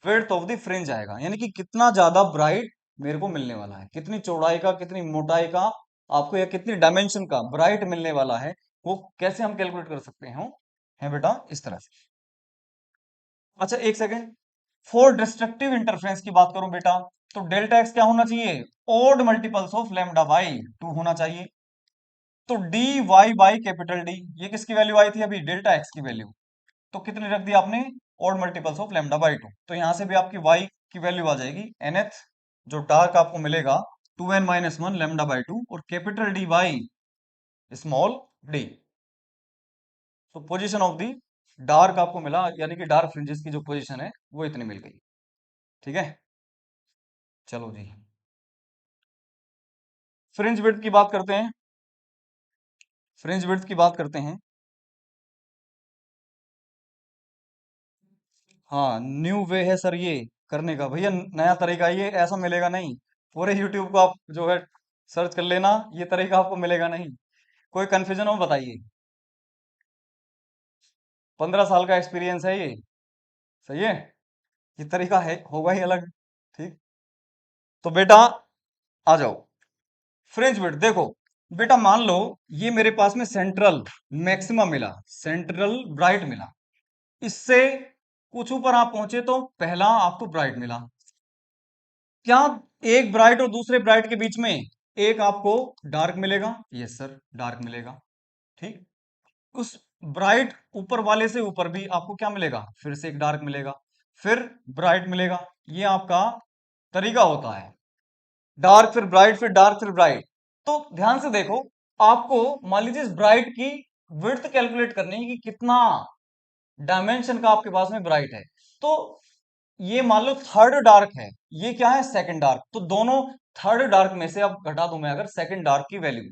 विड्थ ऑफ द फ्रिंज आएगा। यानी कि कितना ज्यादा ब्राइट मेरे को मिलने वाला है, कितनी चौड़ाई का, कितनी मोटाई का आपको, या कितनी डायमेंशन का ब्राइट मिलने वाला है, वो कैसे हम कैलकुलेट कर सकते हैं, है बेटा इस तरह से। अच्छा एक सेकेंड, फॉर डिस्ट्रक्टिव इंटरफेरेंस की बात करूं बेटा, तो डेल्टा एक्स क्या होना चाहिए, odd multiples of lambda by 2 होना चाहिए। तो D Y by capital D, ये किसकी वैल्यू आई थी अभी, डेल्टा एक्स की वैल्यू। तो कितनी रख दी आपने, odd multiples of lambda by 2। तो यहां से भी आपकी y की वैल्यू आ जाएगी nth, जो डार्क आपको मिलेगा 2n माइनस 1 लैम्डा बाई 2 और capital D by small D. तो पोजीशन ऑफ दी डार्क आपको मिला, यानी कि डार्क फ्रिंजेस की जो पोजीशन है वो इतनी मिल गई। ठीक है, चलो जी फ्रिंज विड्थ की बात करते हैं, फ्रिंज विड्थ की बात करते हैं। हाँ न्यू वे है सर ये करने का, भैया नया तरीका, ये ऐसा मिलेगा नहीं। पूरे यूट्यूब को आप जो है सर्च कर लेना, ये तरीका आपको मिलेगा नहीं। कोई कंफ्यूजन हो बताइए। 15 साल का एक्सपीरियंस है ये, सही है। ये तरीका है होगा ही अलग। ठीक, तो बेटा आ जाओ, फ्रिंज विड्थ देखो बेटा, मान लो ये मेरे पास में सेंट्रल मैक्सिमम मिला, सेंट्रल ब्राइट मिला। इससे कुछ ऊपर आप पहुंचे तो पहला आपको ब्राइट मिला। क्या एक ब्राइट और दूसरे ब्राइट के बीच में एक आपको डार्क मिलेगा, यस सर डार्क मिलेगा। ठीक, उस ब्राइट ऊपर वाले से ऊपर भी आपको क्या मिलेगा, फिर से एक डार्क मिलेगा, फिर ब्राइट मिलेगा। ये आपका तरीका होता है, डार्क फिर ब्राइट फिर डार्क फिर ब्राइट। तो ध्यान से देखो, आपको मान लीजिए इस ब्राइट की विड्थ कैलकुलेट करनी है कि कितना डायमेंशन का आपके पास में ब्राइट है। तो ये मान लो थर्ड डार्क है, ये क्या है सेकंड डार्क, तो दोनों थर्ड डार्क में से अब घटा दूं मैं अगर सेकंड डार्क की value,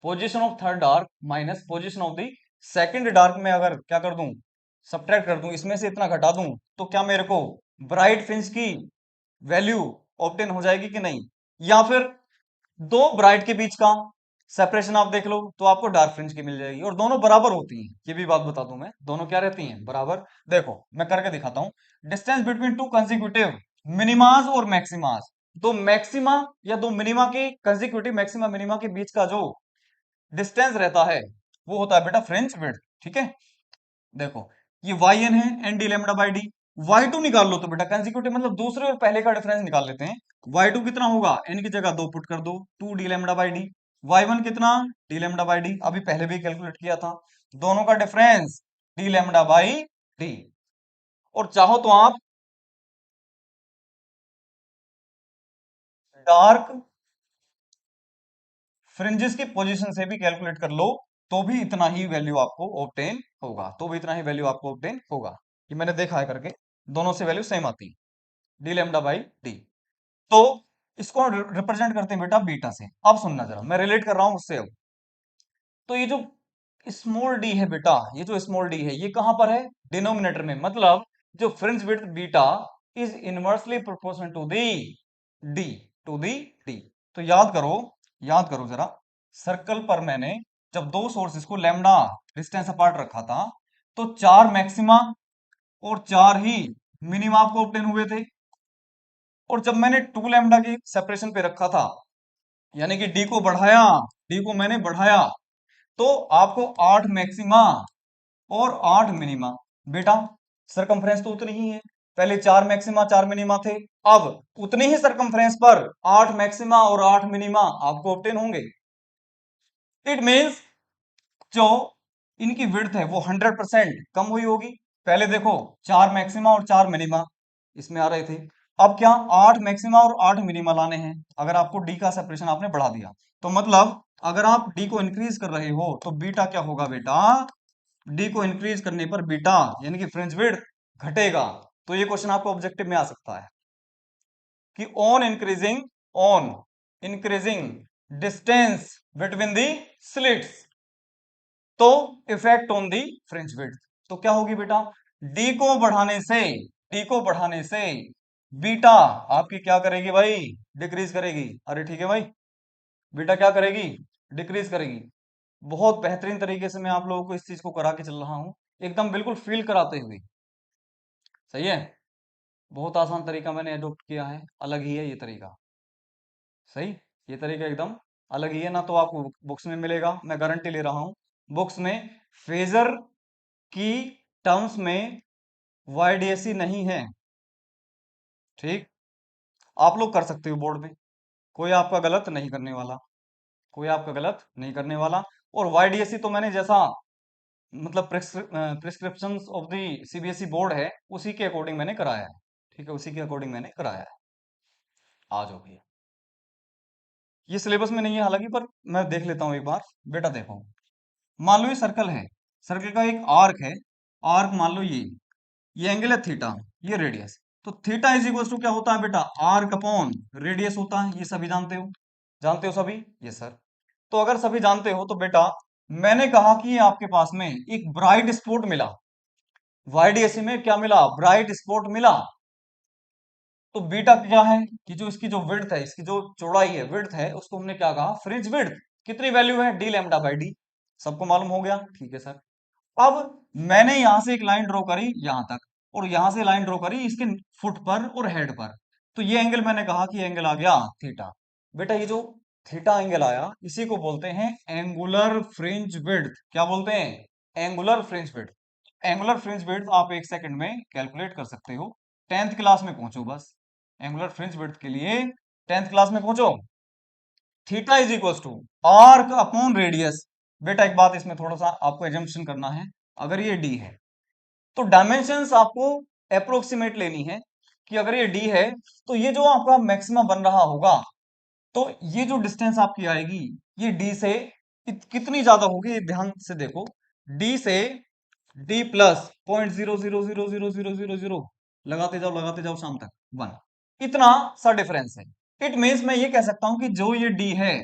position of third dark minus position of the second dark में अगर क्या कर दूं, सब्ट्रैक्ट कर दूं, इसमें से इतना घटा दूं, तो क्या मेरे को ब्राइट फ्रिंज की वैल्यू ऑब्टेन हो जाएगी कि नहीं। या फिर दो ब्राइट के बीच का सेपरेशन आप देख लो तो आपको डार्क फ्रिंज की मिल जाएगी, और दोनों बराबर होती हैं, ये भी बात बता दूं मैं, दोनों क्या रहती हैं, बराबर। देखो मैं करके दिखाता हूं, डिस्टेंस बिटवीन टू कंसेक्यूटिव मिनिमास और मैक्सिमास, दो मैक्सिमा या दो मिनिमा के कंसेक्यूटिव मैक्सिमा मिनिमा के बीच का जो डिस्टेंस रहता है वो होता है बेटा फ्रेंच विड्थ। ठीक है, देखो ये वाई एन है, N D lambda by D. Y two निकाल लो तो बेटा कंसेक्यूटिव मतलब दूसरे और पहले का डिफरेंस निकाल लेते हैं। वाई टू कितना होगा, एन की जगह दो पुट कर दो, two D lambda by D. Y one कितना, डी लेमडा बाई डी, अभी पहले भी कैलकुलेट किया था। दोनों का difference D lambda by D. और चाहो तो आप डार्क फ्रिंजेस की पोजीशन से भी कैलकुलेट कर लो, तो भी इतना ही वैल्यू आपको ऑब्टेन होगा, तो भी इतना ही वैल्यू आपको ऑब्टेन होगा। ये मैंने देखा है करके, दोनों से वैल्यू सेम आती है, डी लेमडा बाई डी। तो इसको रिप्रेजेंट करते हैं बेटा बीटा से। अब सुनना जरा, मैं रिलेट कर रहा हूं उससे। अब तो ये जो स्मॉल डी है बेटा, ये जो स्मॉल डी है ये कहां पर है, डिनोमिनेटर में, मतलब जो fringe width beta is inversely proportional to the D, to the D. तो याद करो जरा, सर्कल पर मैंने जब दो सोर्सेस को लैम्डा डिस्टेंस अपार्ट रखा था, तो चार मैक्सिमा और चार ही मिनिमा आपको ऑब्टेन हुए थे। और जब मैंने टू लैम्डा की सेपरेशन पे रखा था, यानी कि डी को बढ़ाया, डी को मैंने बढ़ाया, तो आपको आठ मैक्सिमा और आठ मिनिमा। बेटा सरकमफ्रेंस तो उतनी ही है, पहले चार मैक्सिमा चार मिनिमा थे, अब उतनी ही सरकमफ्रेंस पर आठ मैक्सिमा और आठ मिनिमा आपको ऑब्टेन होंगे। इट मीन्स जो इनकी विड्थ है वो 100% कम हुई होगी। पहले देखो चार मैक्सिमा और चार मिनिमा इसमें आ रहे थे, अब क्या आठ मैक्सिमा और आठ मिनिमा लाने हैं। अगर आपको डी का सेपरेशन आपने बढ़ा दिया, तो मतलब अगर आप डी को इंक्रीज कर रहे हो तो बीटा क्या होगा बेटा, डी को इंक्रीज करने पर बीटा यानी कि फ्रिंज विड्थ घटेगा। तो ये क्वेश्चन आपको ऑब्जेक्टिव में आ सकता है कि on increasing distance between the slits, तो effect on the fringe width. तो क्या होगी बेटा, डी को बढ़ाने से, डी को बढ़ाने से बीटा आपकी क्या करेगी भाई, डिक्रीज करेगी। अरे ठीक है भाई, बीटा क्या करेगी, डिक्रीज करेगी। बहुत बेहतरीन तरीके से मैं आप लोगों को इस चीज को करा के चल रहा हूं, एकदम बिल्कुल फील कराते हुए। सही है, बहुत आसान तरीका मैंने अडॉप्ट किया है, अलग ही है ये तरीका। सही, ये तरीका एकदम अलग ही है ना, तो आपको बुक्स में मिलेगा, मैं गारंटी ले रहा हूं। बुक्स में फेजर की टर्म्स में वाईडीएसी नहीं है। ठीक, आप लोग कर सकते हो बोर्ड में, कोई आपका गलत नहीं करने वाला, कोई आपका गलत नहीं करने वाला। और वाईडीएसी तो मैंने जैसा मतलब prescription of the CBSE board है उसी के अकॉर्डिंग मैंने कराया है। ठीक है, उसी के अकॉर्डिंग मैंने कराया है। आ जाओ भैया, ये सिलेबस में नहीं है हालांकि, पर मैं देख लेता हूँ एक बार। बेटा देखो, मान लो ये सर्कल है, सर्कल का एक आर्क है, आर्क मान लो ये एंगल है थीटा, ये रेडियस। तो थीटा इज इक्वल टू क्या होता है बेटा, आर्क अपॉन रेडियस होता है, ये सभी जानते हो, जानते हो सभी, ये सर। तो अगर सभी जानते हो तो बेटा मैंने कहा कि ये आपके पास में एक ब्राइट स्पॉट मिला, वाईडीएसी में क्या मिला, ब्राइट स्पॉट मिला। तो बीटा क्या है कि जो इसकी जो विड्थ है, इसकी जो चौड़ाई है, विड्थ है, उसको हमने क्या कहा, फ्रिंज विड्थ। कितनी वैल्यू है, डी लैम्डा बाई डी। सबको मालूम हो गया, ठीक है सर। अब मैंने यहां से एक लाइन ड्रॉ करी यहां तक, और यहां से लाइन ड्रॉ करी इसके फुट पर और हेड पर, तो ये एंगल मैंने कहा कि एंगल आ गया थीटा। बेटा ये जो थीटा एंगल आया इसी को बोलते हैं एंगुलर फ्रिंज विड्थ। क्या बोलते हैं, angular fringe width. Angular fringe width आप एक सेकंड में कैलकुलेट कर सकते हो, 10th क्लास में पहुंचो बस। एंगुलर फ्रिंज विड्थ के लिए 10th क्लास में पहुंचो। Theta is equal to arc upon radius. बेटा एक बात इसमें थोड़ा सा आपको एजम्पशन करना है, अगर ये डी है तो डायमेंशंस आपको अप्रोक्सीमेट लेनी है, कि अगर ये डी है तो ये जो आपका मैक्सिमम बन रहा होगा, तो ये जो डिस्टेंस आपकी आएगी ये डी से कितनी ज्यादा होगी, ये ध्यान से देखो, डी से डी प्लस 0.0000000 लगाते जाओ शाम तक 1, इतना सा डिफरेंस है। इट मीन्स मैं ये कह सकता हूं कि जो ये डी है,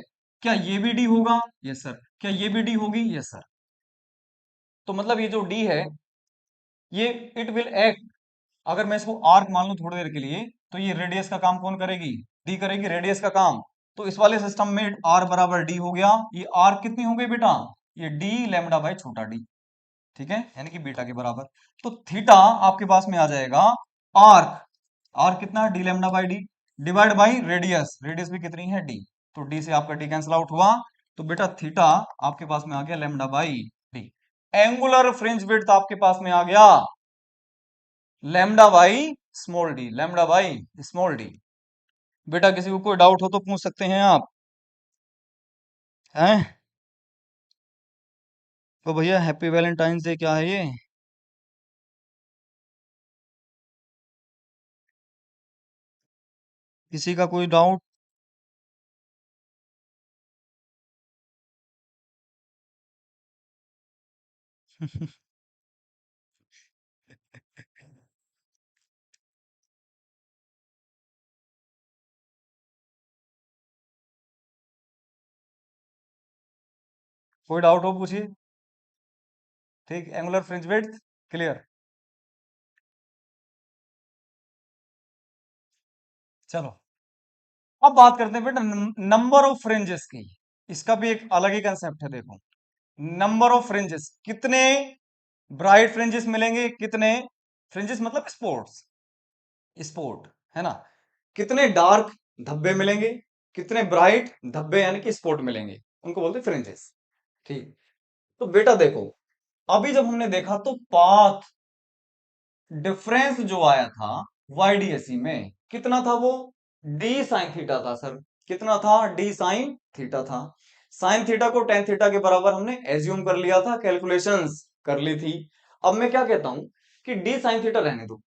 क्या ये भी डी होगा, यस सर, क्या ये भी डी होगी, यस सर। तो मतलब ये जो डी है ये इट विल एक्ट, अगर मैं इसको आर्क मान लूं थोड़ी देर के लिए, तो ये रेडियस का काम कौन करेगी, डी करेगी रेडियस का काम। तो इस वाले सिस्टम में आर बराबर डी हो गया, ये आर कितनी हो गई बेटा, ये डी लैम्डा बाई छोटा डी। ठीक है, यानी कि बीटा के बराबर। तो थीटा आपके पास में आ जाएगा आर्क, आर्क कितना है, D lambda by D. Divide by radius, radius भी कितनी है डी, तो डी से आपका डी कैंसिल आउट हुआ, तो बेटा थीटा आपके पास में आ गया lambda by D. Angular fringe width आपके पास में आ गया lambda by small D, lambda by small D. बेटा किसी को कोई डाउट हो तो पूछ सकते हैं आप, हैं? तो भैया हैप्पी वैलेंटाइन डे क्या है ये? किसी का कोई डाउट? कोई डाउट हो पूछिए। ठीक, एंगुलर फ्रिंज विड्थ क्लियर। चलो अब बात करते हैं बेटा नंबर ऑफ फ्रिंजेस की। इसका भी एक अलग ही कंसेप्ट है, देखो नंबर ऑफ फ्रिंजेस, कितने ब्राइट फ्रिंजेस मिलेंगे, कितने फ्रिंजेस मतलब स्पॉट्स, स्पॉट है ना, कितने डार्क धब्बे मिलेंगे, कितने ब्राइट धब्बे यानी कि स्पॉट मिलेंगे, उनको बोलते फ्रिंजेस। ठीक, तो बेटा देखो अभी जब हमने देखा तो पाथ डिफरेंस जो आया था YDSE में कितना था, वो डी साइन थीटा था सर। कितना था? डी साइन थीटा था। साइन थीटा को टेन थीटा के बराबर हमने एज्यूम कर लिया था, कैलकुलेशंस कर ली थी। अब मैं क्या कहता हूं कि डी साइन थीटा रहने दो।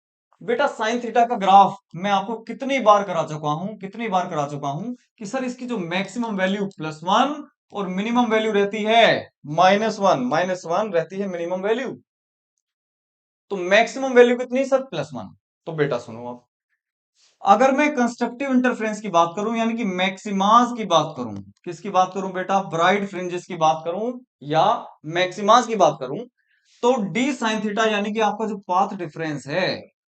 बेटा साइन थीटा का ग्राफ मैं आपको कितनी बार करा चुका हूं, कितनी बार करा चुका हूं कि सर इसकी जो मैक्सिमम वैल्यू +1 और मिनिमम वैल्यू रहती है -1, -1 रहती है मिनिमम वैल्यू। तो मैक्सिमम वैल्यू कितनी सर? +1। तो बेटा सुनो अब, अगर मैं कंस्ट्रक्टिव इंटरफेरेंस की बात करूं यानी कि मैक्सिमाज की बात करूं, किसकी बात करूं बेटा? ब्राइट फ्रिंजेस की बात करूं या मैक्सिमाज की बात करूं, तो डी साइन थीटा यानी कि आपका जो पाथ डिफरेंस है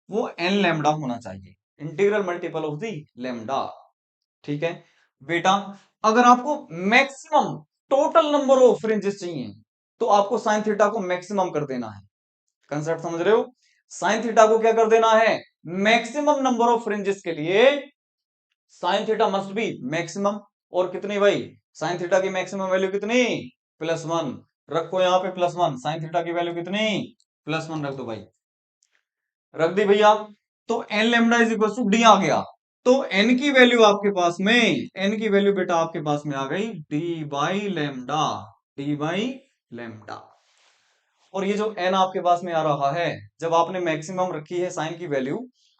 वो एन लैम्डा होना चाहिए, integral multiple of the lambda. ठीक है बेटा, अगर आपको maximum total number of fringes चाहिए तो आपको साइन थीटा को मैक्सिमम कर देना है। कंसेप्ट समझ रहे हो? साइन थीटा को क्या कर देना है? मैक्सिमम नंबर ऑफ फ्रिंजेस के लिए sine theta must be maximum. और कितनी भाई? साइन थीटा की मैक्सिमम वैल्यू कितनी? +1। रखो यहां पे +1, साइन थीटा की वैल्यू कितनी? +1 रख दो भाई, रख दी भैया। तो n lambda is equal to d आ गया। तो एन की वैल्यू आपके पास में, एन की वैल्यू बेटा आपके पास में आ गई D by lambda, D by lambda. और ये जो n आपके पास में आ रहा है, जब आपने मैक्सिमम रखी है साइन की वैल्यू,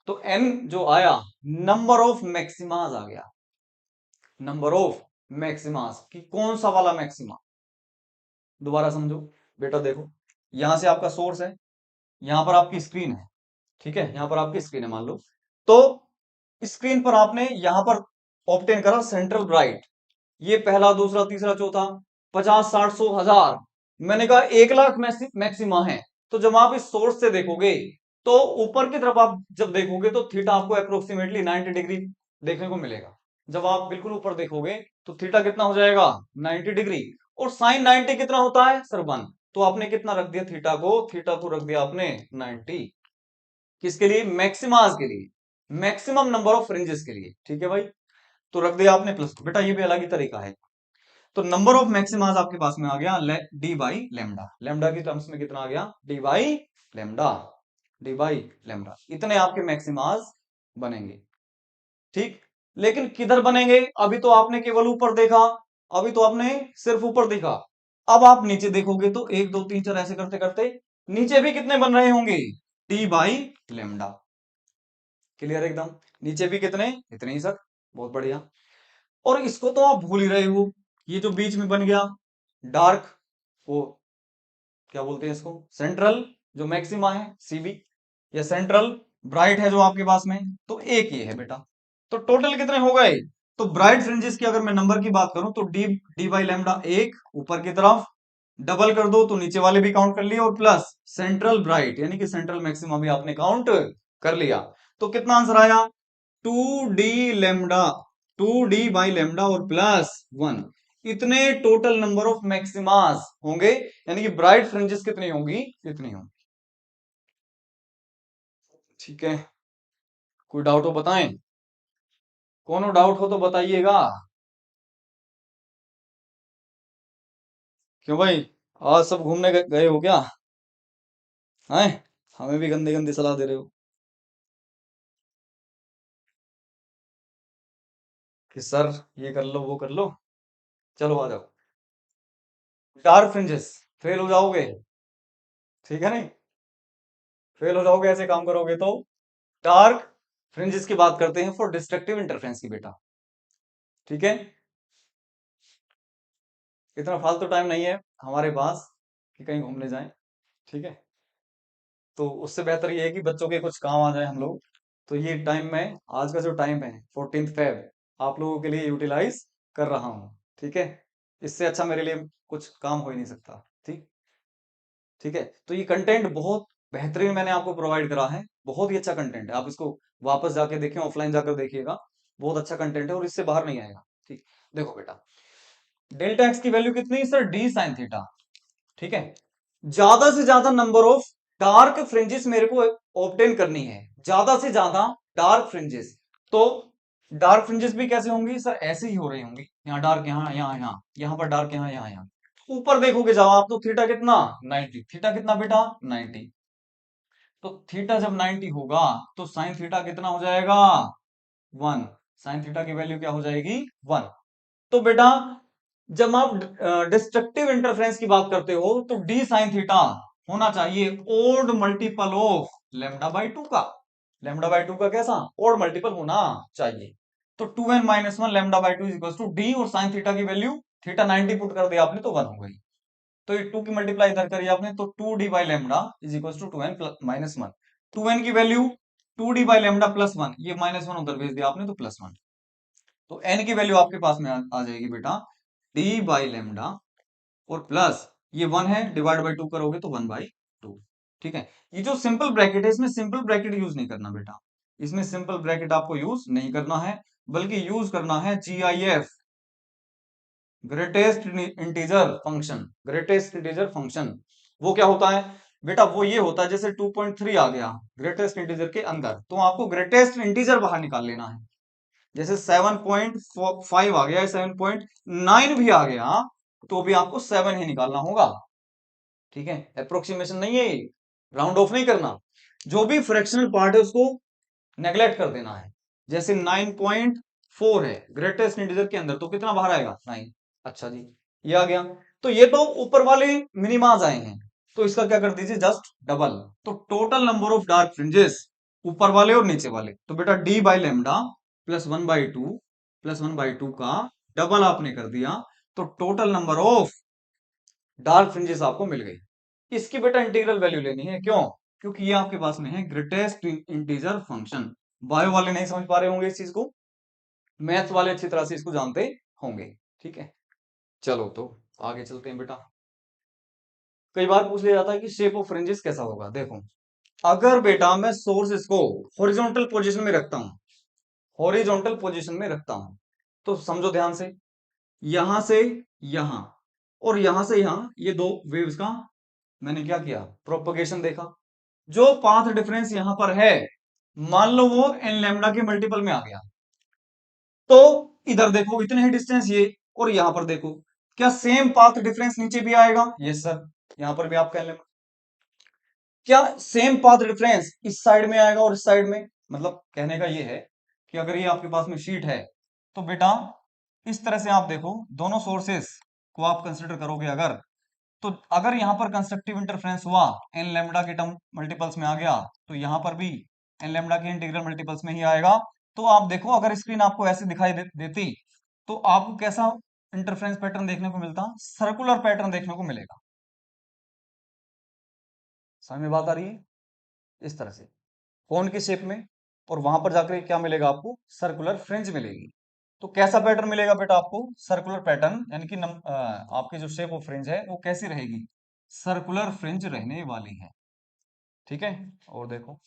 तो n जो आया नंबर ऑफ मैक्सिमाज आ गया, नंबर ऑफ मैक्सिमास कि कौन सा वाला मैक्सिमा। दोबारा समझो बेटा, देखो यहां से आपका सोर्स है, यहां पर आपकी स्क्रीन है, ठीक है, यहां पर आपकी स्क्रीन है मान लो। तो स्क्रीन पर आपने यहां पर ऑब्टेन करा सेंट्रल ब्राइट, ये पहला दूसरा तीसरा चौथा 50 60 100 1000, मैंने कहा 1 लाख मैक्सिमा है। तो जब आप इस सोर्स से देखोगे तो ऊपर की तरफ आप जब देखोगे तो थीटा आपको अप्रोक्सीमेटली 90 डिग्री देखने को मिलेगा। जब आप बिल्कुल ऊपर देखोगे तो थीटा कितना हो जाएगा? 90 डिग्री। और साइन 90 कितना होता है सर? 1। तो आपने कितना रख दिया थीटा को? थीटा को रख दिया आपने 90। किसके लिए? मैक्सिमाज के लिए, मैक्सिमम नंबर ऑफ फ्रिंजेस के लिए। ठीक है भाई, तो रख दिया आपने प्लस। बेटा ये भी अलग ही तरीका है। तो नंबर ऑफ मैक्सिमाज आपके पास में आ गया डी बाई लेमडा, लेमडा की टर्म्स में कितना आ गया? D by lambda, D by lambda. इतने आपके मैक्सिमाज बनेंगे। ठीक, लेकिन किधर बनेंगे? अभी तो आपने केवल ऊपर देखा, अभी तो आपने सिर्फ ऊपर देखा। अब आप नीचे देखोगे तो 1 2 3 4 ऐसे करते करते नीचे भी कितने बन रहे होंगे? D by lambda. क्लियर एकदम? नीचे भी कितने? इतने ही सर। बहुत बढ़िया। और इसको तो आप भूल ही रहे हो, ये जो बीच में बन गया डार्क, वो क्या बोलते हैं इसको? सेंट्रल जो मैक्सिमा है सीबी, या सेंट्रल ब्राइट है जो आपके पास में, तो एक ये है बेटा। तो टोटल कितने हो गए? तो ब्राइट फ्रिंजेस की अगर मैं नंबर की बात करूं तो डी डी बाई लेमडा एक ऊपर की तरफ, डबल कर दो तो नीचे वाले भी काउंट कर लिए, और प्लस सेंट्रल ब्राइट यानी कि सेंट्रल मैक्सिमा भी आपने काउंट कर लिया। तो कितना आंसर आया? 2d लेमडा, 2d/लेमडा और +1। इतने टोटल नंबर ऑफ मैक्सिमास होंगे, यानी कि ब्राइट फ्रिंजेस कितनी होंगी? इतनी होंगी। ठीक है, कोई डाउट हो बताएं। कोनो डाउट हो तो बताइएगा। क्यों भाई, आज सब घूमने गए हो क्या? हैं? हमें भी गंदी गंदी सलाह दे रहे हो कि सर ये कर लो वो कर लो। चलो आ जाओ। डार्क फ्रिंजेस, फेल हो जाओगे। ठीक है नहीं, फेल हो जाओगे ऐसे काम करोगे तो। डार्क फ्रिंजेस की बात करते हैं फॉर डिस्ट्रक्टिव इंटरफेरेंस की बेटा। ठीक है, इतना फालतू टाइम नहीं है हमारे पास कि कहीं घूमने जाएं। ठीक है, तो उससे बेहतर ये है कि बच्चों के कुछ काम आ जाए हम लोग। तो ये टाइम में, आज का जो टाइम है 14 फेब, आप लोगों के लिए यूटिलाइज कर रहा हूँ। ठीक है, इससे अच्छा मेरे लिए कुछ काम हो ही नहीं सकता। ठीक, ठीक है। तो ये कंटेंट बहुत बेहतरीन मैंने आपको प्रोवाइड करा है, बहुत ही अच्छा कंटेंट है। आप इसको वापस जाके देखें, ऑफलाइन जाकर देखिएगा, बहुत अच्छा कंटेंट है और इससे बाहर नहीं आएगा। ठीक, देखो बेटा, डेल्टा एक्स की वैल्यू कितनी है सर? D sine theta. ठीक है, ज्यादा से ज्यादा नंबर ऑफ डार्क फ्रिंजेस मेरे को ऑब्टेन करनी है, ज्यादा से ज्यादा डार्क फ्रिंजेस। तो डार्क फ्रिंजेस भी कैसे होंगी सर? ऐसे ही हो रही होंगी, यहाँ डार्क, यहाँ यहाँ यहाँ, यहाँ पर डार्क, यहाँ यहाँ यहाँ। ऊपर देखोगे जब आप, तो थीटा कितना? 90। थीटा कितना बेटा? 90। तो थीटा जब 90 होगा तो साइन थीटा कितना हो जाएगा? 1। साइन थीटा की वैल्यू क्या हो जाएगी? 1। तो बेटा, जब आप डिस्ट्रक्टिव इंटरफेरेंस की बात करते हो तो डी साइन थीटा होना चाहिए odd multiple of lambda by two का। लेमडा बाई टू का कैसा? ओड मल्टीपल होना चाहिए। तो 2n-1 lambda by two is two D, और साइन थीटा की वैल्यू, थीटा 90 पुट कर दिया आपने तो 1 हो गई। तो ये 2 की मल्टीप्लाई इधर करी आपने तो 2d by lambda is equal to 2n-1। 2n की value 2d by lambda plus 1, ये -1 उधर भेज दिया आपने तो +1। तो n की वैल्यू आपके पास में आ जाएगी बेटा d बाई लेमडा, और प्लस ये 1 है, डिवाइड बाई 2 करोगे तो 1/2। ठीक है, ये जो सिंपल ब्रैकेट है इसमें सिंपल ब्रैकेट यूज नहीं करना बेटा, इसमें सिंपल ब्रैकेट आपको यूज नहीं करना है, बल्कि यूज करना है GIF, greatest integer function. Greatest integer function वो क्या होता है बेटा? वो ये होता है, जैसे 2.3 आ गया ग्रेटेस्ट इंटीजर के अंदर, तो आपको ग्रेटेस्ट इंटीजर बाहर निकाल लेना है। जैसे 7.5 आ गया, 7.9 भी आ गया, तो भी आपको 7 ही निकालना होगा। ठीक है, अप्रोक्सीमेशन नहीं है, राउंड ऑफ नहीं करना। जो भी फ्रैक्शनल पार्ट है उसको नेग्लेक्ट कर देना है। जैसे 9.4 है ग्रेटेस्ट इंटीजर के अंदर, तो कितना बाहर आएगा? 9। अच्छा जी, ये आ गया। तो ये तो ऊपर वाले मिनिमाज आए हैं, तो इसका क्या कर दीजिए? Just double. तो total number of dark fringes, ऊपर वाले और नीचे वाले, तो बेटा डी बाई लेमडा +1/2 का डबल आपने कर दिया, तो total number of dark fringes आपको मिल गई। इसकी बेटा इंटीग्रल वैल्यू लेनी है, क्यों? क्योंकि ये आपके पास में है ग्रेटेस्ट इंटीजर फंक्शन। बायो वाले नहीं समझ पा रहे होंगे इस चीज को, मैथ्स वाले अच्छी तरह से इसको जानते होंगे। ठीक है, चलो तो आगे चलते हैं बेटा। कई बार पूछ लिया जाता है कि शेप ऑफ फ्रिंजेस कैसा होगा। देखो, अगर बेटा मैं सोर्सेस को हॉरिजॉन्टल पोजीशन में रखता हूं, हॉरिजॉन्टल पोजीशन में रखता हूं, तो समझो ध्यान से, यहां से यहां और यहां से यहां, ये दो वेव्स का मैंने क्या किया? प्रोपगेशन देखा। जो पाथ डिफरेंस यहां पर है, मान लो वो एन लैम्डा के मल्टीपल में आ गया, तो इधर देखो इतने ही डिस्टेंस ये, और यहां पर देखो, क्या सेम पाथ डिफरेंस नीचे भी आएगा? यस सर, यहां पर भी आप कह लें, क्या सेम पाथ डिफरेंस इस साइड में आएगा और इस साइड में? मतलब कहने का ये है कि अगर ये आपके पास में शीट है, तो बेटा इस तरह से आप देखो, दोनों सोर्सेस को आप कंसिडर करोगे अगर, तो अगर यहां पर कंस्ट्रक्टिव इंटरफेरेंस हुआ, एन लैम्डा के टर्म मल्टीपल्स में आ गया, तो यहां पर भी एन लैम्डा के इंटीग्रल मल्टीपल्स में ही आएगा। तो आप देखो, अगर स्क्रीन आपको ऐसे दिखाई देती, तो आपको कैसा इंटरफेरेंस पैटर्न देखने को मिलता? सर्कुलर पैटर्न देखने को मिलेगा। समझ में बात आ रही है? इस तरह से कोन के शेप में, और वहां पर जाकर क्या मिलेगा आपको? सर्कुलर फ्रिंज मिलेगी। तो कैसा पैटर्न मिलेगा बेटा आपको? सर्कुलर पैटर्न, यानी कि आपकी जो शेप ऑफ फ्रिंज है वो कैसी रहेगी? सर्कुलर फ्रिंज रहने वाली है। ठीक है, और देखो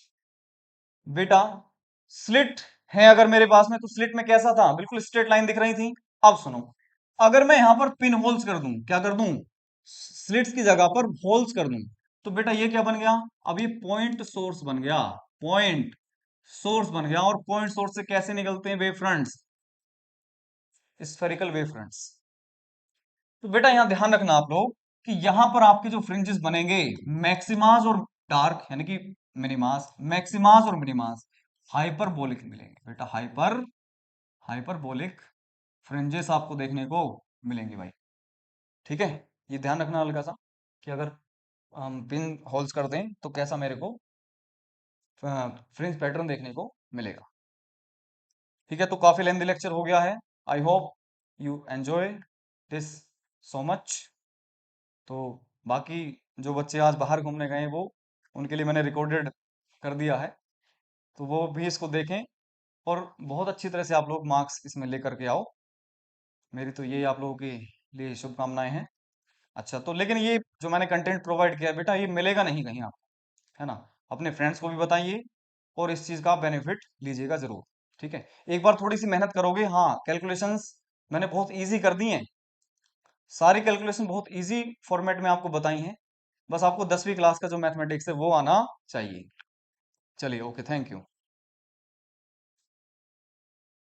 बेटा, स्लिट है अगर मेरे पास में, तो स्लिट में कैसा था? बिल्कुल स्ट्रेट लाइन दिख रही थी। अब सुनो, अगर मैं यहां पर पिन होल्स कर दूं, क्या कर दूं? स्लिट्स की जगह पर होल्स कर दूं, तो बेटा ये क्या बन गया? अब ये पॉइंट सोर्स बन गया। पॉइंट सोर्स बन गया, और पॉइंट सोर्स से कैसे निकलते हैं wave fronts? Spherical wave fronts. तो बेटा यहां ध्यान रखना आप लोग कि यहां पर आपके जो फ्रिंजेस बनेंगे, मैक्सिमास और डार्क यानी कि मिनिमास, मैक्सिमास और मिनिमास हाइपरबोलिक मिलेंगे बेटा, हाइपरबोलिक फ्रिंजेस आपको देखने को मिलेंगे भाई। ठीक है, ये ध्यान रखना हल्का सा कि अगर हम पिन होल्स कर दें तो कैसा मेरे को फ्रिंज पैटर्न देखने को मिलेगा। ठीक है, तो काफी लेंथी लेक्चर हो गया है। I hope you enjoy this so much. तो बाकी जो बच्चे आज बाहर घूमने गए वो उनके लिए मैंने रिकॉर्डेड कर दिया है, तो वो भी इसको देखें और बहुत अच्छी तरह से आप लोग मार्क्स इसमें लेकर के आओ। मेरी तो ये आप लोगों के लिए शुभकामनाएं हैं। अच्छा, तो लेकिन ये जो मैंने कंटेंट प्रोवाइड किया है बेटा, ये मिलेगा नहीं कहीं आपको, है ना। अपने फ्रेंड्स को भी बताइए और इस चीज का बेनिफिट लीजिएगा जरूर। ठीक है, एक बार थोड़ी सी मेहनत करोगे, हाँ कैलकुलेशंस मैंने बहुत इजी कर दी हैं, सारी कैलकुलेशन बहुत इजी फॉर्मेट में आपको बताई हैं। बस आपको 10वीं क्लास का जो मैथमेटिक्स है वो आना चाहिए। चलिए, ओके, थैंक यू।